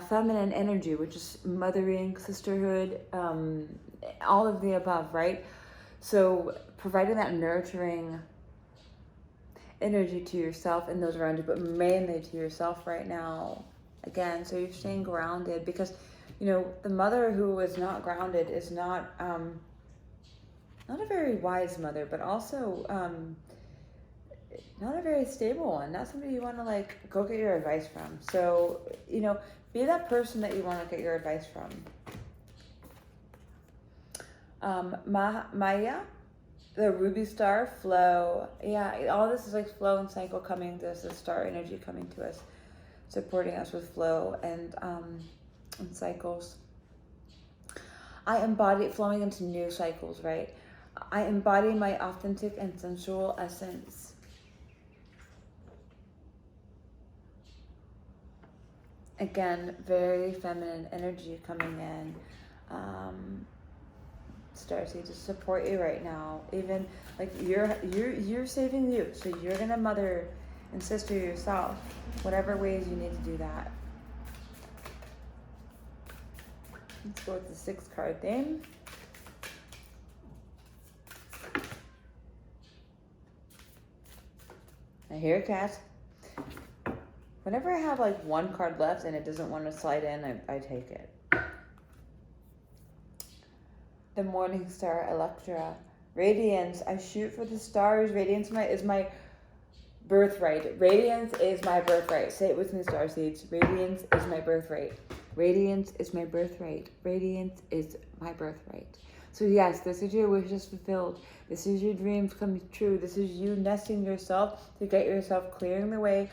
feminine energy, which is mothering, sisterhood, all of the above, right? So providing that nurturing energy to yourself and those around you, but mainly to yourself right now. Again, so you're staying grounded, because, you know, the mother who is not grounded is not a very wise mother, but also not a very stable one, not somebody you want to like go get your advice from. So, you know, be that person that you want to get your advice from. Maya, the ruby star, flow. Yeah, all this is like flow and cycle coming. There's the star energy coming to us, supporting us with flow and cycles. I embody flowing into new cycles, right? I embody my authentic and sensual essence. Again, very feminine energy coming in. Starseed to support you right now. Even like you're saving you, so you're gonna mother and sister yourself, whatever ways you need to do that. Let's go with the 6-card theme. I hear a cat. Whenever I have like 1 card left and it doesn't want to slide in, I take it. The morning star, Electra. Radiance, I shoot for the stars. Radiance is my birthright. Radiance is my birthright. Say it with me, Starseeds. Radiance is my birthright. Radiance is my birthright. Radiance is my birthright. So yes, this is your wishes fulfilled. This is your dreams coming true. This is you nesting yourself to get yourself clearing the way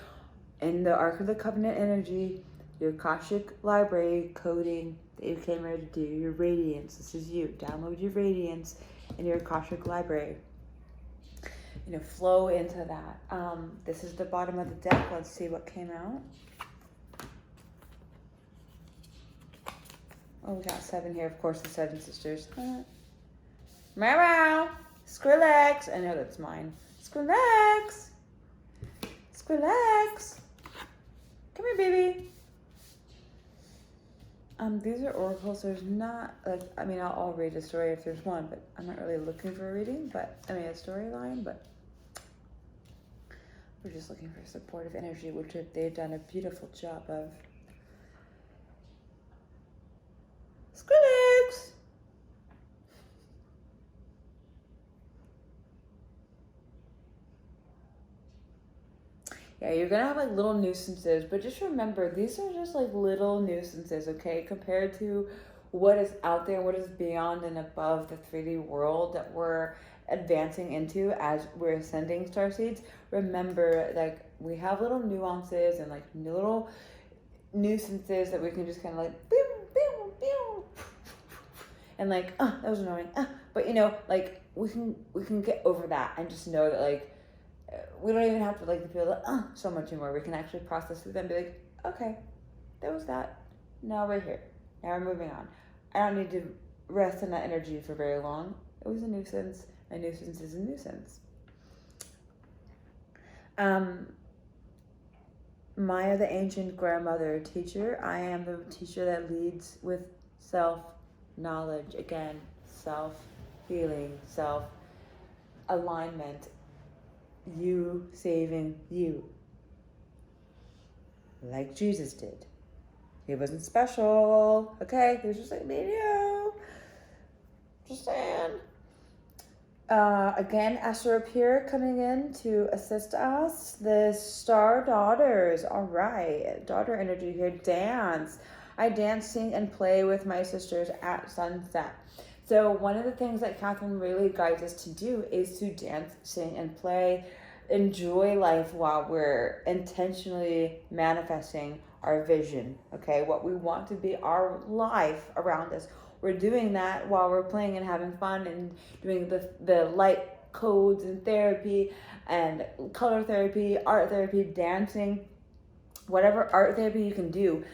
in the Ark of the Covenant energy, your Akashic library coding that you came here to do, your radiance. This is you. Download your radiance in your Akashic library. You know, flow into that. This is the bottom of the deck. Let's see what came out. Oh, we got 7 here. Of course, the 7 sisters. Meow. Skrillex. I know that's mine. Skrillex. Skrillex. Come here, baby. These are oracles. There's not, like, I mean, I'll read a story if there's one, but I'm not really looking for a reading, but, I mean, a storyline, but we're just looking for supportive energy, which they've done a beautiful job of. Skrillex! Yeah, you're gonna have like little nuisances, but just remember, these are just like little nuisances, okay? Compared to what is out there, what is beyond and above the 3D world that we're advancing into as we're ascending, Starseeds. Remember, like, we have little nuances and like little nuisances that we can just kind of like, boom, boom, boom, and like, that was annoying. But you know, like, we can get over that and just know that, like, we don't even have to like feel like, so much anymore. We can actually process through them and be like, okay, that was that. Now we're here. Now we're moving on. I don't need to rest in that energy for very long. It was a nuisance. A nuisance is a nuisance. Maya, the ancient grandmother teacher. I am the teacher that leads with self-knowledge. Again, self-healing, self-alignment. You saving you. Like Jesus did. He wasn't special. Okay? He was just like me and you. Just saying. Again, Astro Pure coming in to assist us. The Star Daughters. All right. Daughter energy here. Dance. I dance, sing, and play with my sisters at sunset. So one of the things that Catherine really guides us to do is to dance, sing, and play, enjoy life while we're intentionally manifesting our vision, okay? What we want to be our life around us. We're doing that while we're playing and having fun and doing the light codes and therapy and color therapy, art therapy, dancing, whatever art therapy you can do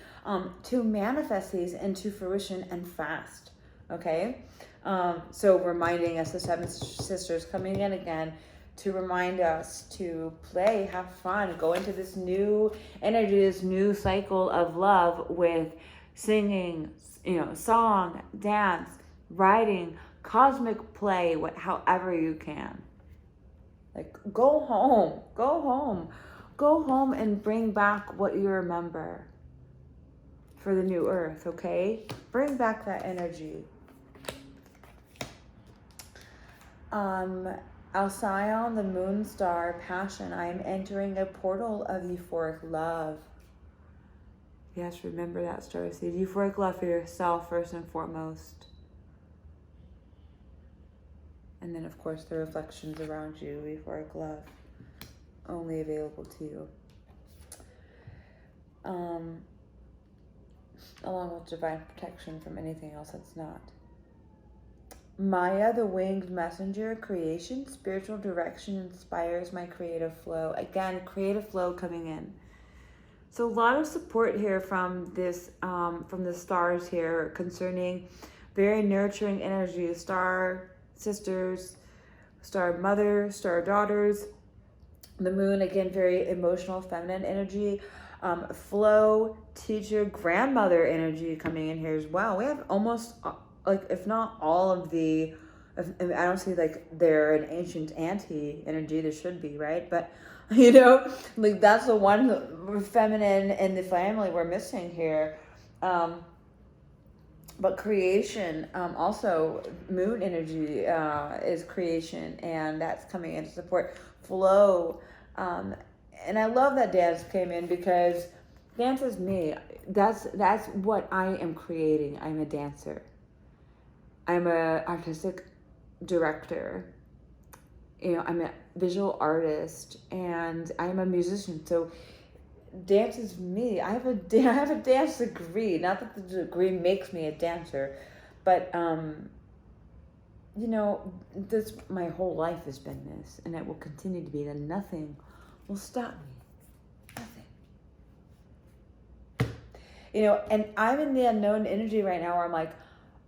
to manifest these into fruition and fast, okay? So reminding us, the 7 sisters coming in again to remind us to play, have fun, go into this new energy, this new cycle of love with singing, you know, song, dance, writing, cosmic play, however you can. Like, go home and bring back what you remember for the new earth, okay? Bring back that energy. Alcyon, the moon star, passion. I am entering a portal of euphoric love. Yes, remember that, Starseed. Euphoric love for yourself first and foremost. And then, of course, the reflections around you. Euphoric love. Only available to you. Along with divine protection from anything else that's not. Maya, the winged messenger, creation, spiritual direction inspires my creative flow. Again, creative flow coming in. So a lot of support here from this, from the stars here concerning very nurturing energy. Star sisters, star mothers, star daughters. The moon, again, very emotional, feminine energy. Flow, teacher, grandmother energy coming in here as well. We have almost, like, if not all of the, I don't see like they're an ancient auntie energy. There should be, right? But, you know, like that's the one feminine in the family we're missing here. But creation, also moon energy is creation, and that's coming in to support flow. And I love that dance came in because dance is me. That's what I am creating. I'm a dancer. I'm a artistic director. You know, I'm a visual artist, and I'm a musician. So dance is me. I have a dance degree. Not that the degree makes me a dancer, but you know, this my whole life has been this, and it will continue to be. And nothing will stop me. Nothing. You know, and I'm in the unknown energy right now where I'm like,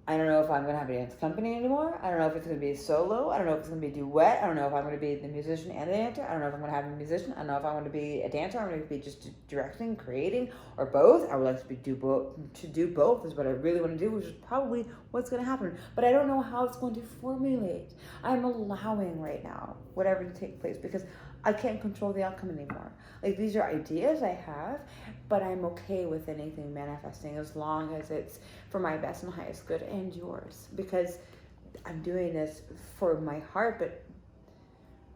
I don't know if I'm going to have a dance company anymore. I don't know if it's going to be solo. I don't know if it's going to be duet. I don't know if I'm going to be the musician and the dancer. I don't know if I'm going to have a musician. I don't know if I'm going to be a dancer. I'm going to be just directing, creating, or both. I would like to do both. To do both is what I really want to do, which is probably what's going to happen. But I don't know how it's going to formulate. I'm allowing right now whatever to take place because I can't control the outcome anymore. Like, these are ideas I have, but I'm okay with anything manifesting as long as it's for my best and highest good and yours. Because I'm doing this for my heart, but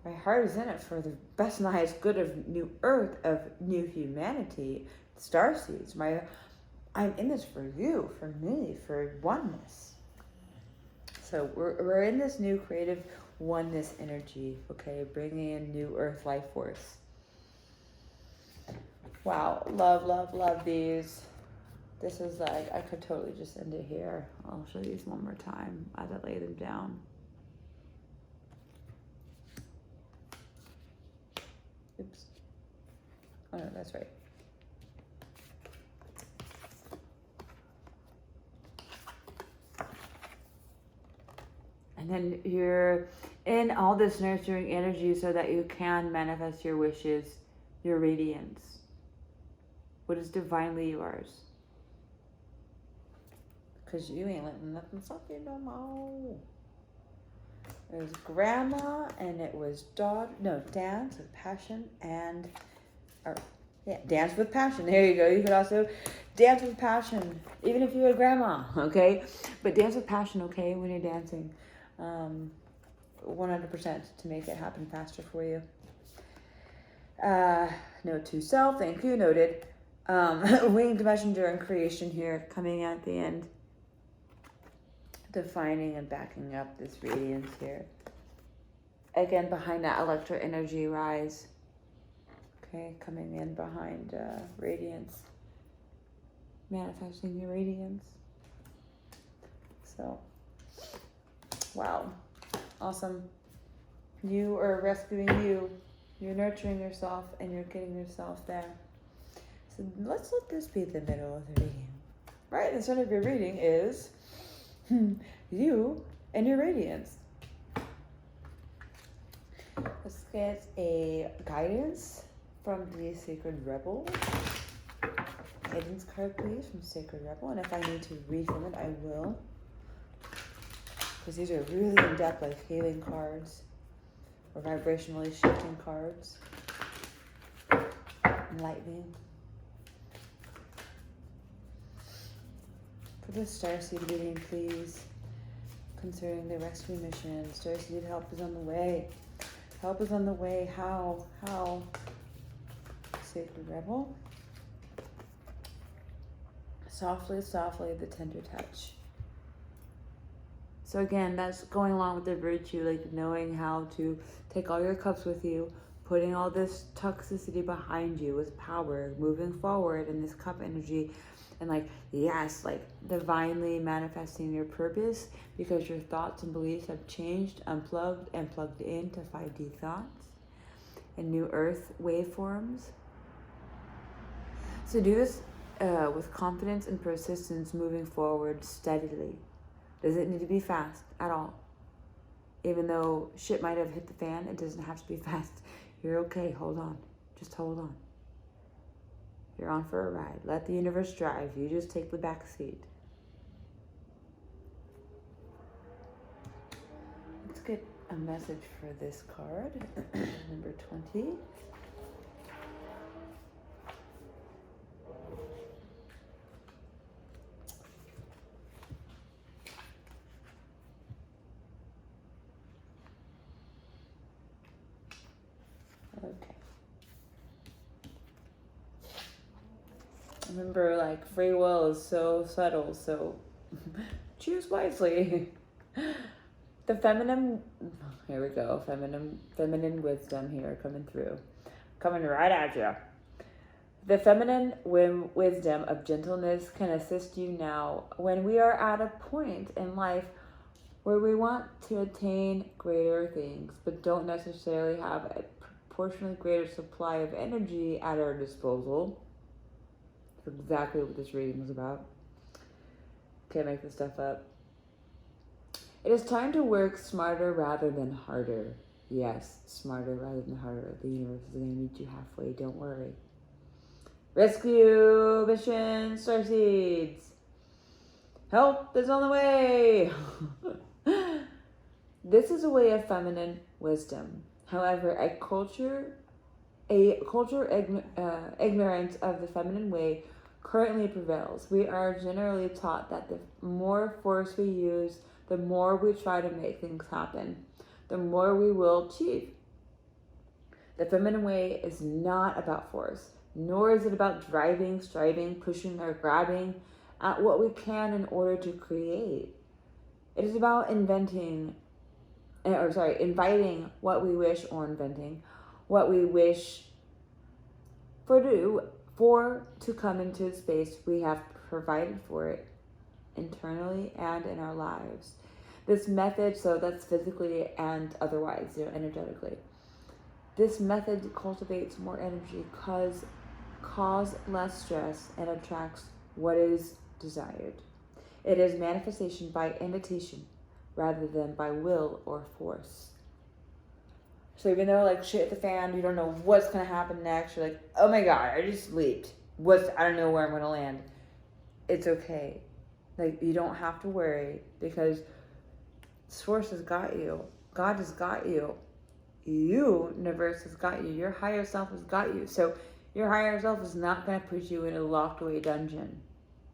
my heart is in it for the best and the highest good of new earth, of new humanity, starseeds. I'm in this for you, for me, for oneness. So we're in this new creative oneness energy, okay? Bringing in new earth life force. Wow, love these. This is like, I could totally just end it here. I'll show these one more time as I lay them down. Oops. Oh no, that's right. And then you're in all this nurturing energy so that you can manifest your wishes, your radiance, what is divinely yours. Because you ain't letting nothing stop you no more. It was grandma, and it was dance with passion dance with passion. There you go. You could also dance with passion, even if you're a grandma, okay? But dance with passion, okay, when you're dancing. 100% to make it happen faster for you. Note to self, thank you, noted. Winged messenger and creation here coming at the end. Defining and backing up this radiance here. Again, behind that electro energy rise. Okay, coming in behind radiance. Manifesting your radiance. So, wow. Awesome. You are rescuing you. You're nurturing yourself and you're getting yourself there. So let's let this be the middle of the reading. Right, the start of your reading is you and your radiance. Let's get a guidance from the Sacred Rebel. Guidance card, please, from Sacred Rebel. And if I need to read from it, I will. Because these are really in-depth, like healing cards or vibrationally shifting cards. Enlightening. For the Starseed reading, please, concerning the rescue mission. Starseed help is on the way. Help is on the way. How? Sacred Rebel. Softly, softly, the tender touch. So again, that's going along with the virtue, like knowing how to take all your cups with you, putting all this toxicity behind you with power, moving forward in this cup energy, and like, yes, like divinely manifesting your purpose because your thoughts and beliefs have changed, unplugged, and plugged into 5D thoughts and new earth waveforms. So do this with confidence and persistence, moving forward steadily. Doesn't need to be fast at all. Even though shit might have hit the fan, it doesn't have to be fast. You're okay. Hold on. Just hold on. You're on for a ride. Let the universe drive. You just take the back seat. Let's get a message for this card. Number 20. Okay. Remember, like, free will is so subtle, so choose wisely. The feminine, here we go, feminine wisdom here coming through. Coming right at you. The feminine wisdom of gentleness can assist you now when we are at a point in life where we want to attain greater things, but don't necessarily have a proportionally greater supply of energy at our disposal. That's exactly what this reading was about. Can't make this stuff up. It is time to work smarter rather than harder. Yes, smarter rather than harder. The universe is going to meet you halfway. Don't worry. Rescue mission Starseeds. Help is on the way. This is a way of feminine wisdom. However, a culture ignorance of the feminine way currently prevails. We are generally taught that the more force we use, the more we try to make things happen, the more we will achieve. The feminine way is not about force, nor is it about driving, striving, pushing, or grabbing at what we can in order to create. It is about inviting what we wish, or inventing what we wish for to come into the space we have provided for it internally and in our lives. This method, so that's physically and otherwise, energetically. This method cultivates more energy, cause less stress, and attracts what is desired. It is manifestation by invitation rather than by will or force. So even though like shit hit the fan, you don't know what's gonna happen next, you're like, oh my god, I just leaped. I don't know where I'm gonna land. It's okay. Like, you don't have to worry because Source has got you. God has got you. YOUniverse has got you. Your higher self has got you. So your higher self is not gonna put you in a locked away dungeon.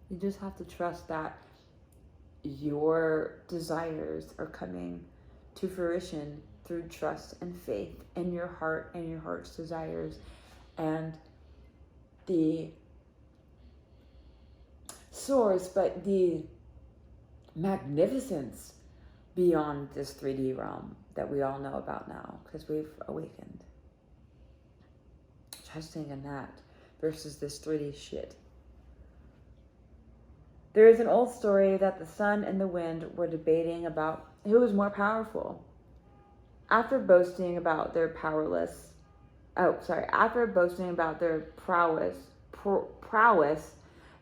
You just have to trust that your desires are coming to fruition through trust and faith in your heart and your heart's desires and the source, but the magnificence beyond this 3D realm that we all know about now because we've awakened. Trusting in that versus this 3D shit. There is an old story that the sun and the wind were debating about who was more powerful. After boasting about their prowess,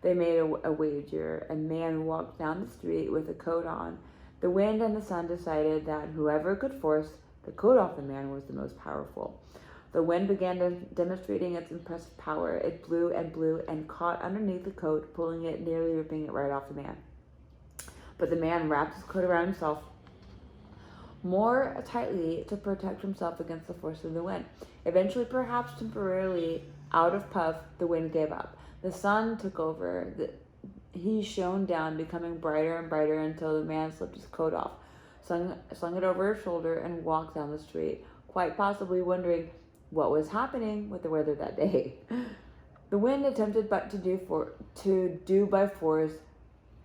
they made a wager. A man walked down the street with a coat on. The wind and the sun decided that whoever could force the coat off the man was the most powerful. The wind began demonstrating its impressive power. It blew and caught underneath the coat, pulling it, nearly ripping it right off the man. But the man wrapped his coat around himself more tightly to protect himself against the force of the wind. Eventually, perhaps temporarily, out of puff, the wind gave up. The sun took over. He shone down, becoming brighter and brighter until the man slipped his coat off, slung it over his shoulder, and walked down the street, quite possibly wondering what was happening with the weather that day. The wind attempted to do by force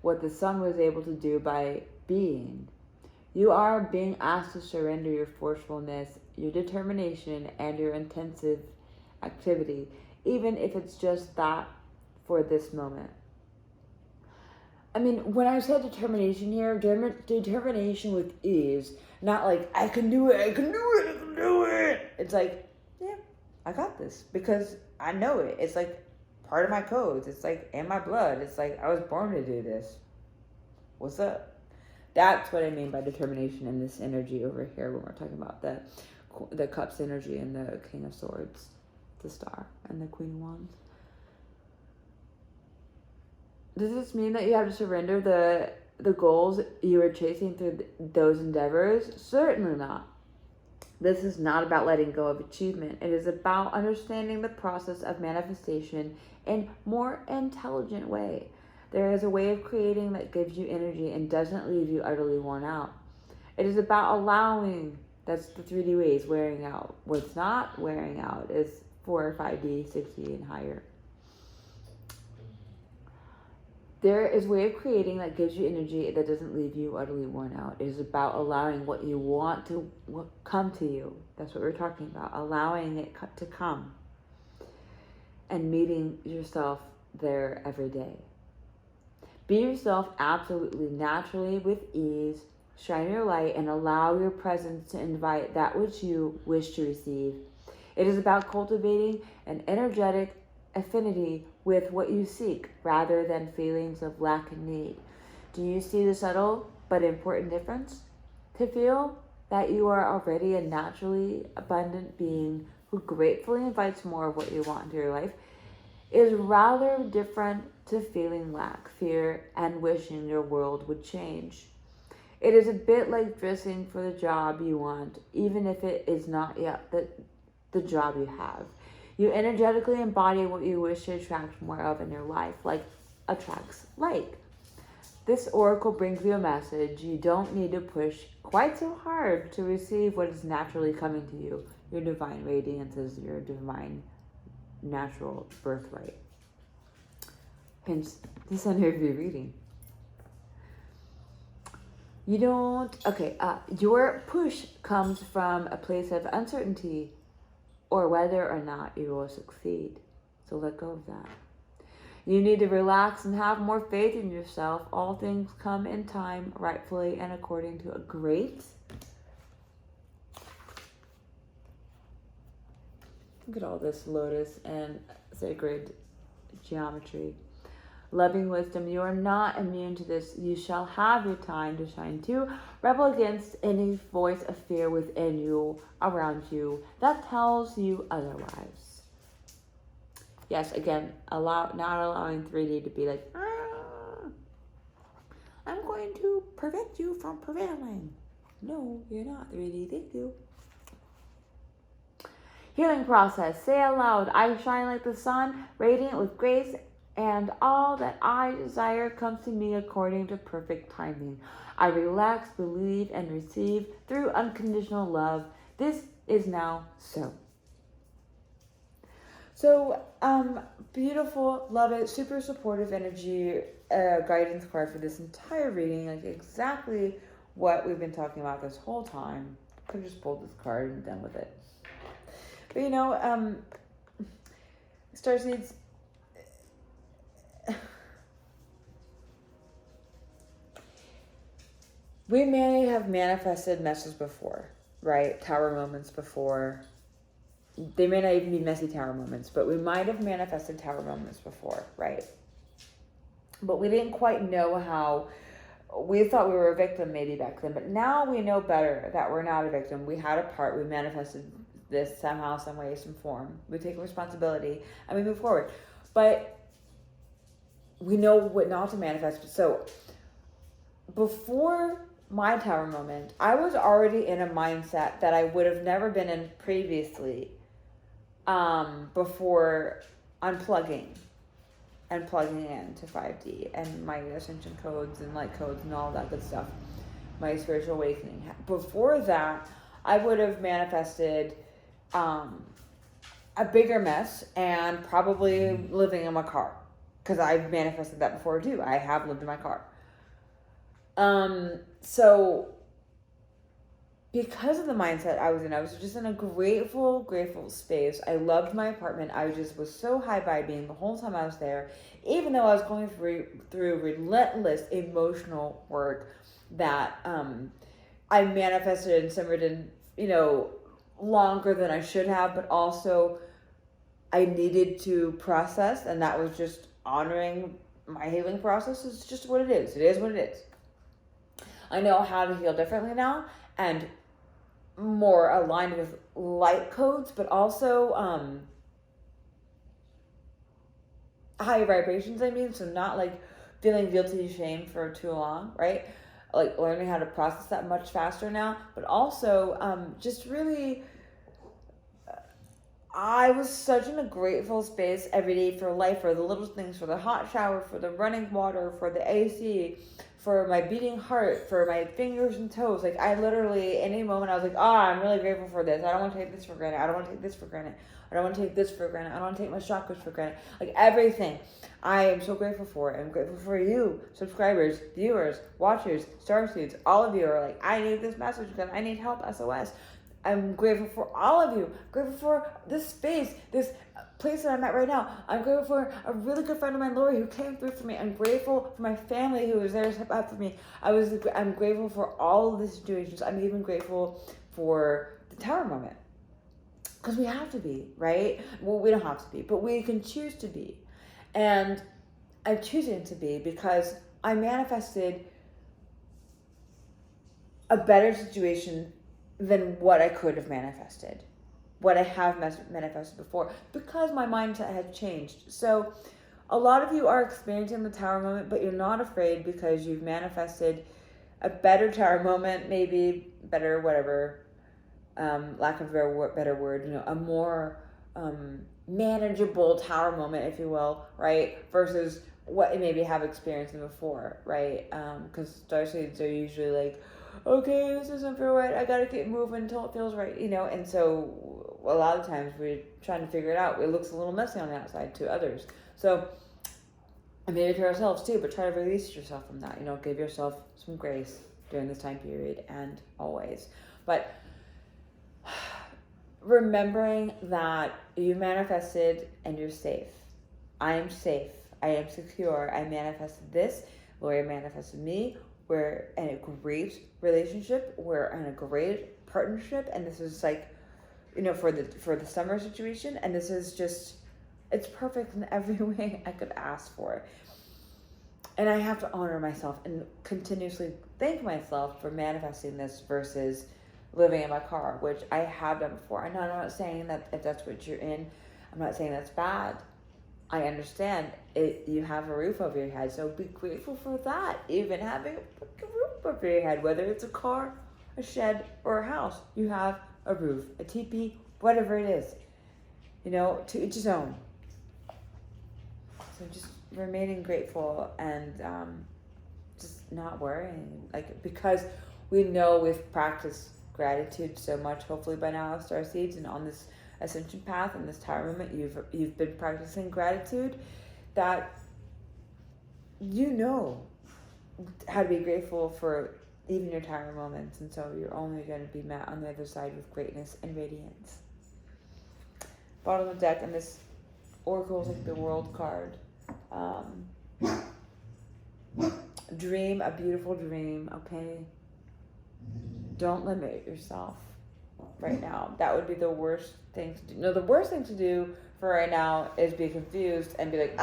what the sun was able to do by being. You are being asked to surrender your forcefulness, your determination, and your intensive activity, even if it's just that for this moment. I mean, when I said determination here, determination with ease, not like, I can do it, I can do it, I can do it. It's like, yeah, I got this because I know it. It's like part of my codes. It's like in my blood. It's like I was born to do this. What's up? That's what I mean by determination in this energy over here when we're talking about the Cups energy and the King of Swords, the Star, and the Queen of Wands. Does this mean that you have to surrender the goals you are chasing through those endeavors? Certainly not. This is not about letting go of achievement. It is about understanding the process of manifestation in a more intelligent way. There is a way of creating that gives you energy and doesn't leave you utterly worn out. It is about allowing, that's the 3D ways, wearing out. What's not wearing out is 4 or 5D, 6D, and higher. There is a way of creating that gives you energy that doesn't leave you utterly worn out. It is about allowing what you want to come to you. That's what we're talking about. Allowing it to come. And meeting yourself there every day. Be yourself absolutely naturally with ease. Shine your light and allow your presence to invite that which you wish to receive. It is about cultivating an energetic affinity with what you seek rather than feelings of lack and need. Do you see the subtle but important difference? To feel that you are already a naturally abundant being who gratefully invites more of what you want into your life is rather different to feeling lack, fear, and wishing your world would change. It is a bit like dressing for the job you want, even if it is not yet the job you have. You energetically embody what you wish to attract more of in your life, like attracts like. This oracle brings you a message. You don't need to push quite so hard to receive what is naturally coming to you. Your divine radiance is your divine natural birthright. Hence, the center of your reading. Your push comes from a place of uncertainty or whether or not you will succeed. So let go of that. You need to relax and have more faith in yourself. All things come in time, rightfully and according to a great. Look at all this lotus and sacred geometry. Loving wisdom, you are not immune to this. You shall have your time to shine too. Rebel against any voice of fear within you, around you, that tells you otherwise. Yes, again, not allowing 3D to be like, I'm going to prevent you from prevailing. No, you're not 3D. Thank you. Healing process. Say aloud, I shine like the sun, radiant with grace, and all that I desire comes to me according to perfect timing. I relax, believe, and receive through unconditional love. This is now so. So, beautiful, love it, super supportive energy, guidance card for this entire reading, like exactly what we've been talking about this whole time. Could have just pulled this card and done with it. But Starseeds, we may have manifested messes before, right? Tower moments before. They may not even be messy tower moments, but we might have manifested tower moments before, right? But we didn't quite know how. We thought we were a victim maybe back then, but now we know better that we're not a victim. We had a part. We manifested this somehow, some way, some form. We take responsibility and we move forward. But we know what not to manifest. So before my tower moment, I was already in a mindset that I would have never been in previously, before unplugging and plugging into 5D and my ascension codes and light codes and all that good stuff, my spiritual awakening. Before that, I would have manifested a bigger mess and probably living in my car. Because I've manifested that before too. I have lived in my car. So because of the mindset I was just in a grateful space. I loved my apartment. I just was so high vibing the whole time I was there, even though I was going through relentless emotional work that I manifested and simmered in, longer than I should have, but also I needed to process, and that was just honoring my healing process. It's just what it is. It is what it is. I know how to heal differently now, and more aligned with light codes, but also high vibrations, so not like feeling guilty, shame for too long, right? Like learning how to process that much faster now, but also just really, I was such in a grateful space every day for life, for the little things, for the hot shower, for the running water, for the AC, for my beating heart, for my fingers and toes. Like I literally, any moment I was like, I'm really grateful for this. I don't want to take this for granted. I don't want to take this for granted. I don't want to take this for granted. I don't want to take my chakras for granted. Like everything. I am so grateful for it. I'm grateful for you, subscribers, viewers, watchers, Starseeds. All of you are like, I need this message because I need help, SOS. I'm grateful for all of you. I'm grateful for this space, this place that I'm at right now. I'm grateful for a really good friend of mine, Lori, who came through for me. I'm grateful for my family who was there to step up for me. I'm grateful for all of the situations. I'm even grateful for the tower moment. Because we have to be, right? Well, we don't have to be, but we can choose to be. And I'm choosing to be because I manifested a better situation than what I could have manifested, what I have manifested before, because my mindset has changed. So a lot of you are experiencing the tower moment, but you're not afraid because you've manifested a better tower moment, maybe better, whatever, lack of a better word, a more manageable tower moment, if you will, right? Versus what you maybe have experienced before, right? Because Starseeds are usually like, okay, this doesn't feel right. I gotta keep moving until it feels right, And so a lot of times we're trying to figure it out. It looks a little messy on the outside to others. So, and maybe to ourselves too, but try to release yourself from that. Give yourself some grace during this time period and always. But remembering that you manifested and you're safe. I am safe. I am secure. I manifested this. Lori manifested me. We're in a great relationship. We're in a great partnership. And this is like, for the summer situation. And this is just, it's perfect in every way I could ask for. And I have to honor myself and continuously thank myself for manifesting this versus living in my car, which I have done before. And I'm not saying that if that's what you're in, I'm not saying that's bad. I understand it. You have a roof over your head, so be grateful for that. Even having a roof over your head, whether it's a car, a shed, or a house, you have a roof, a teepee, whatever it is. To each his own. So just remaining grateful and just not worrying, because we know we've practiced gratitude so much. Hopefully by now, Starseeds, and on this ascension path and this tower moment, you've been practicing gratitude, that how to be grateful for even your tower moments, and so you're only going to be met on the other side with greatness and radiance. Bottom of the deck, and this oracle is like the World card. Dream a beautiful dream, okay? Don't limit yourself right now. That would be the worst thing to do. No, the worst thing to do for right now is be confused and be like,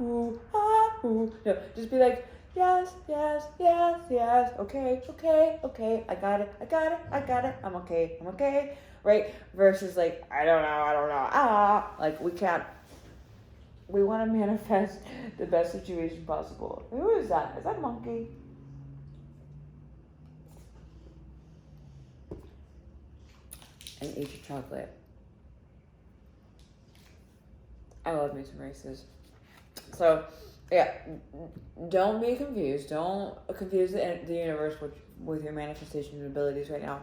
ooh. No, just be like, yes, okay, I got it, I'm okay, right? Versus like, I don't know, like we want to manifest the best situation possible. Who is that? Is that a monkey? And eat your chocolate. I love me some races. So, Yeah, don't be confused. Don't confuse the universe with your manifestation abilities right now.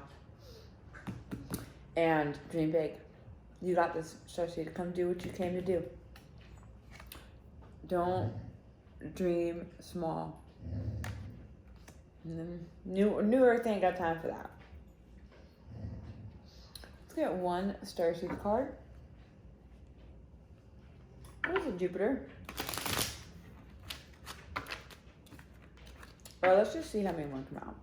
And dream big. You got this, Starseed. Come do what you came to do. Don't dream small. New Earth ain't got time for that. Let's get one Starseed card. What is it, Jupiter? Or let's just see how many more come out.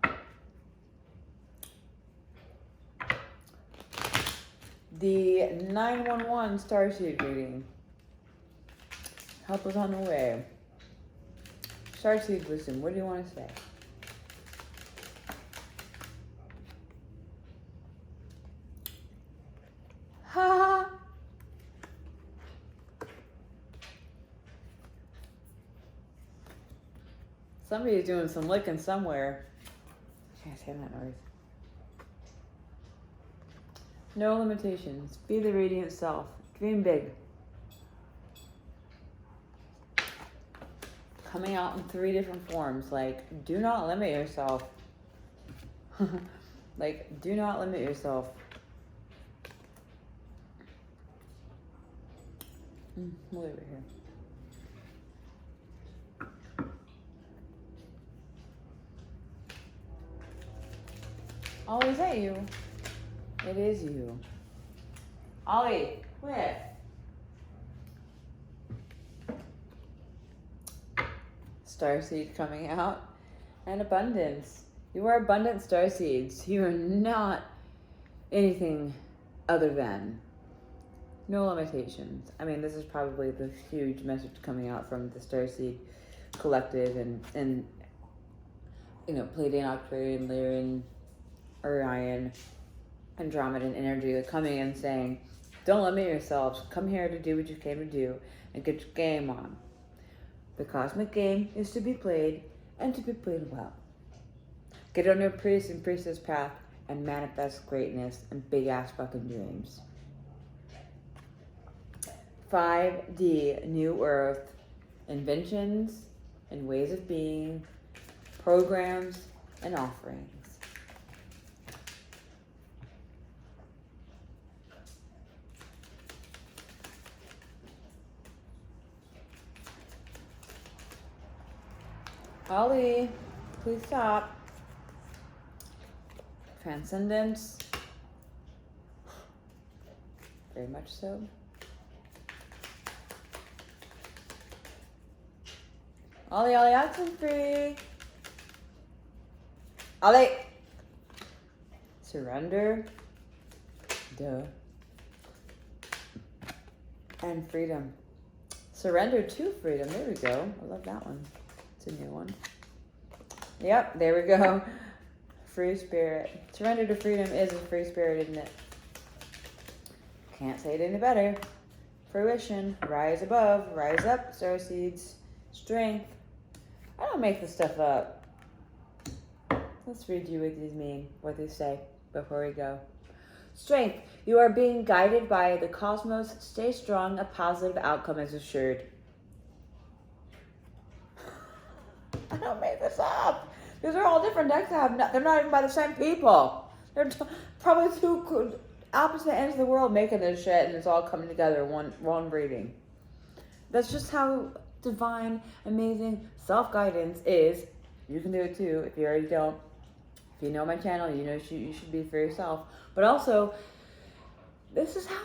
The 911 Starseed reading. Help is on the way. Starseed wisdom, what do you want to say? Ha! Somebody's doing some licking somewhere. I can't stand that noise. No limitations. Be the radiant self. Dream big. Coming out in 3 different forms. Like, do not limit yourself. Like, do not limit yourself. We'll leave it here. Ollie, is that you? It is you. Ollie, quit. Starseed coming out. And abundance. You are abundant starseeds. You are not anything other than. No limitations. I mean, this is probably the huge message coming out from the Starseed collective and you know, Pleiadian, Aquarian, Lyran, Orion, Andromedan energy coming in saying, don't limit yourselves. Come here to do what you came to do and get your game on. The cosmic game is to be played and to be played well. Get on your priest and priestess path and manifest greatness and big ass fucking dreams. 5D, New Earth, inventions and ways of being, programs and offerings. Ollie, please stop. Transcendence. Very much so. Ollie, action free. Ollie. Surrender. Duh. And freedom. Surrender to freedom. There we go. I love that one. It's a new one. Yep, there we go. Free spirit. Surrender to freedom is a free spirit, isn't it? Can't say it any better. Fruition. Rise above. Rise up, Starseeds. Strength. I don't make this stuff up. Let's read you what these say before we go. Strength. You are being guided by the cosmos. Stay strong. A positive outcome is assured. I don't make this up. These are all different decks I have. They're not even by the same people. They're probably 2 opposite ends of the world making this shit, and it's all coming together in one reading. That's just how divine, amazing self-guidance is. You can do it too if you already don't. If you know my channel, you know you should be for yourself. But also, this is how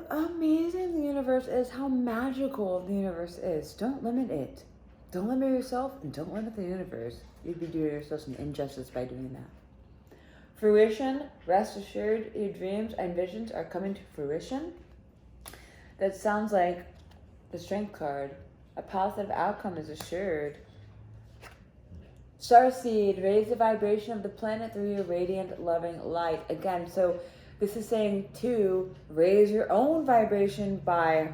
amazing the universe is, how magical the universe is. Don't limit it. Don't limit yourself and don't limit the universe. You'd be doing yourself some injustice by doing that. Fruition, rest assured, your dreams and visions are coming to fruition. That sounds like the strength card. A positive outcome is assured. Starseed, raise the vibration of the planet through your radiant, loving light. Again, so this is saying to raise your own vibration by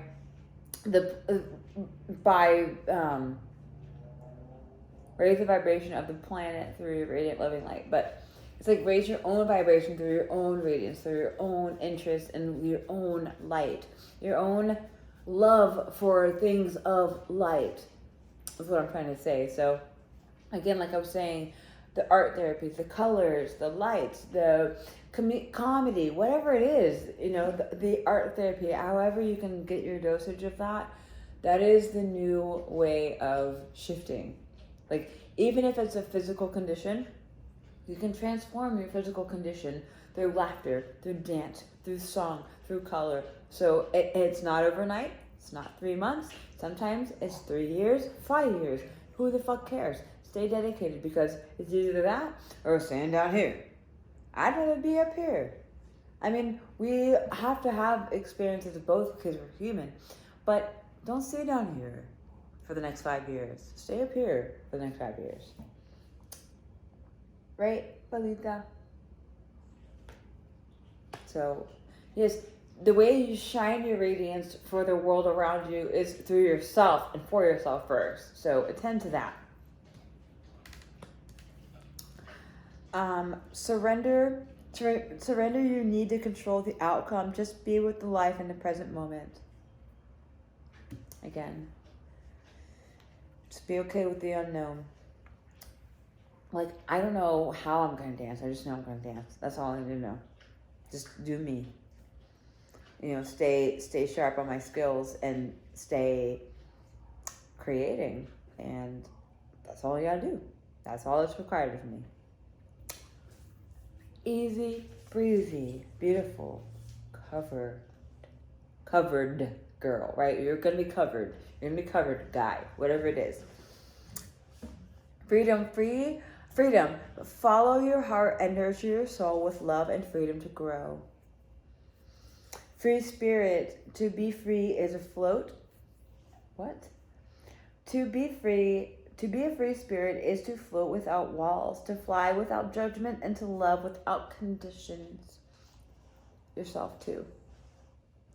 raise the vibration of the planet through your radiant, loving light. But it's like raise your own vibration through your own radiance, through your own interest and your own light, your own love for things of light. is what I'm trying to say. So again, like I was saying, the art therapy, the colors, the lights, the comedy, whatever it is, the art therapy, however you can get your dosage of that, that is the new way of shifting. Like, even if it's a physical condition, you can transform your physical condition through laughter, through dance, through song, through color. So it's not overnight. It's not 3 months. Sometimes it's 3 years, 5 years. Who the fuck cares? Stay dedicated, because it's either that or staying down here. I'd rather be up here. I mean, we have to have experiences of both because we're human. But don't stay down here for the next 5 years. Stay up here for the next 5 years. Right, Balita? So, yes, the way you shine your radiance for the world around you is through yourself and for yourself first. So attend to that. Surrender your need to control the outcome. Just be with the life in the present moment. Again, just be okay with the unknown. Like, I don't know how I'm going to dance. I just know I'm going to dance. That's all I need to know. Just do me. Stay sharp on my skills and stay creating. And that's all you got to do. That's all that's required of me. Easy, breezy, beautiful, covered girl, right? You're going to be covered. You're going to be covered guy, whatever it is. Freedom. Follow your heart and nurture your soul with love and freedom to grow. Free spirit. To be free is afloat. What? To be a free spirit is to float without walls, to fly without judgment, and to love without conditions. Yourself too.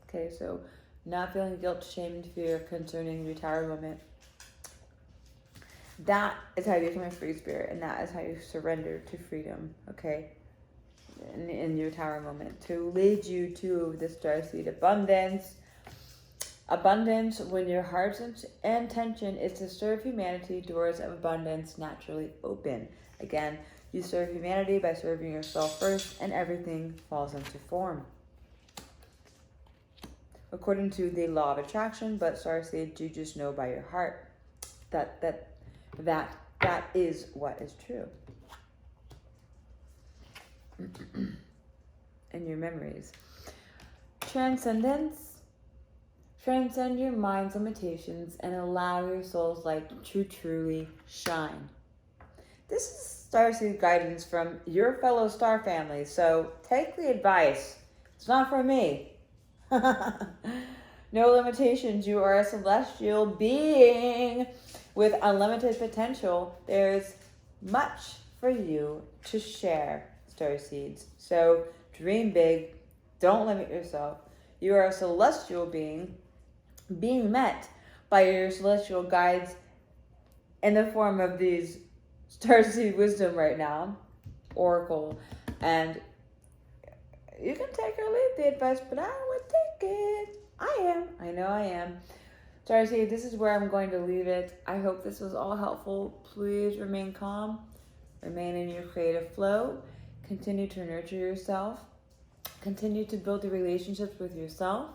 Okay, so not feeling guilt, shame, and fear concerning your tower moment. That is how you become a free spirit, and that is how you surrender to freedom, okay? In your tower moment, to lead you to the starseed abundance. Abundance, when your heart's intention is to serve humanity, doors of abundance naturally open. Again, you serve humanity by serving yourself first, and everything falls into form. According to the law of attraction, but Starseed, you just know by your heart that is what is true. And your memories. Transcendence. Transcend your mind's limitations and allow your soul's light to truly shine. This is Starseed guidance from your fellow star family, so take the advice. It's not from me. No limitations. You are a celestial being with unlimited potential. There's much for you to share, Starseeds. So dream big. Don't limit yourself. You are a celestial being met by your celestial guides in the form of these Starseed wisdom right now, Oracle, and you can take or leave the advice, but I would take it. I know I am. Starseed, this is where I'm going to leave it. I hope this was all helpful. Please remain calm, remain in your creative flow, continue to nurture yourself, continue to build the relationships with yourself,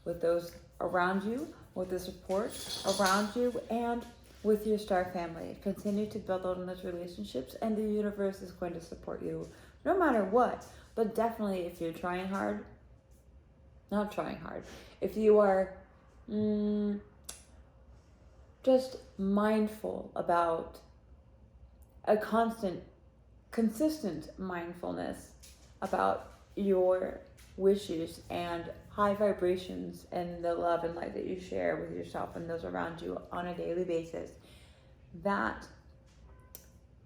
with those around you, with the support around you, and with your star family. Continue to build on those relationships, and the universe is going to support you no matter what. But definitely, if you're trying hard, not trying hard, if you are just mindful about a consistent mindfulness about your wishes and high vibrations and the love and light that you share with yourself and those around you on a daily basis, that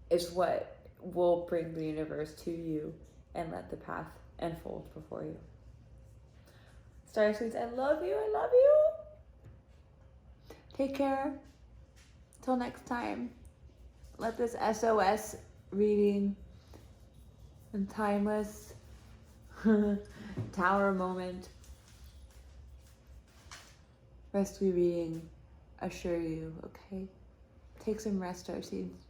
is what will bring the universe to you and let the path unfold before you. Starseeds, I love you. Take care. Till next time. Let this SOS reading and timeless tower moment rescue reading assure you, okay? Take some rest, Starseeds.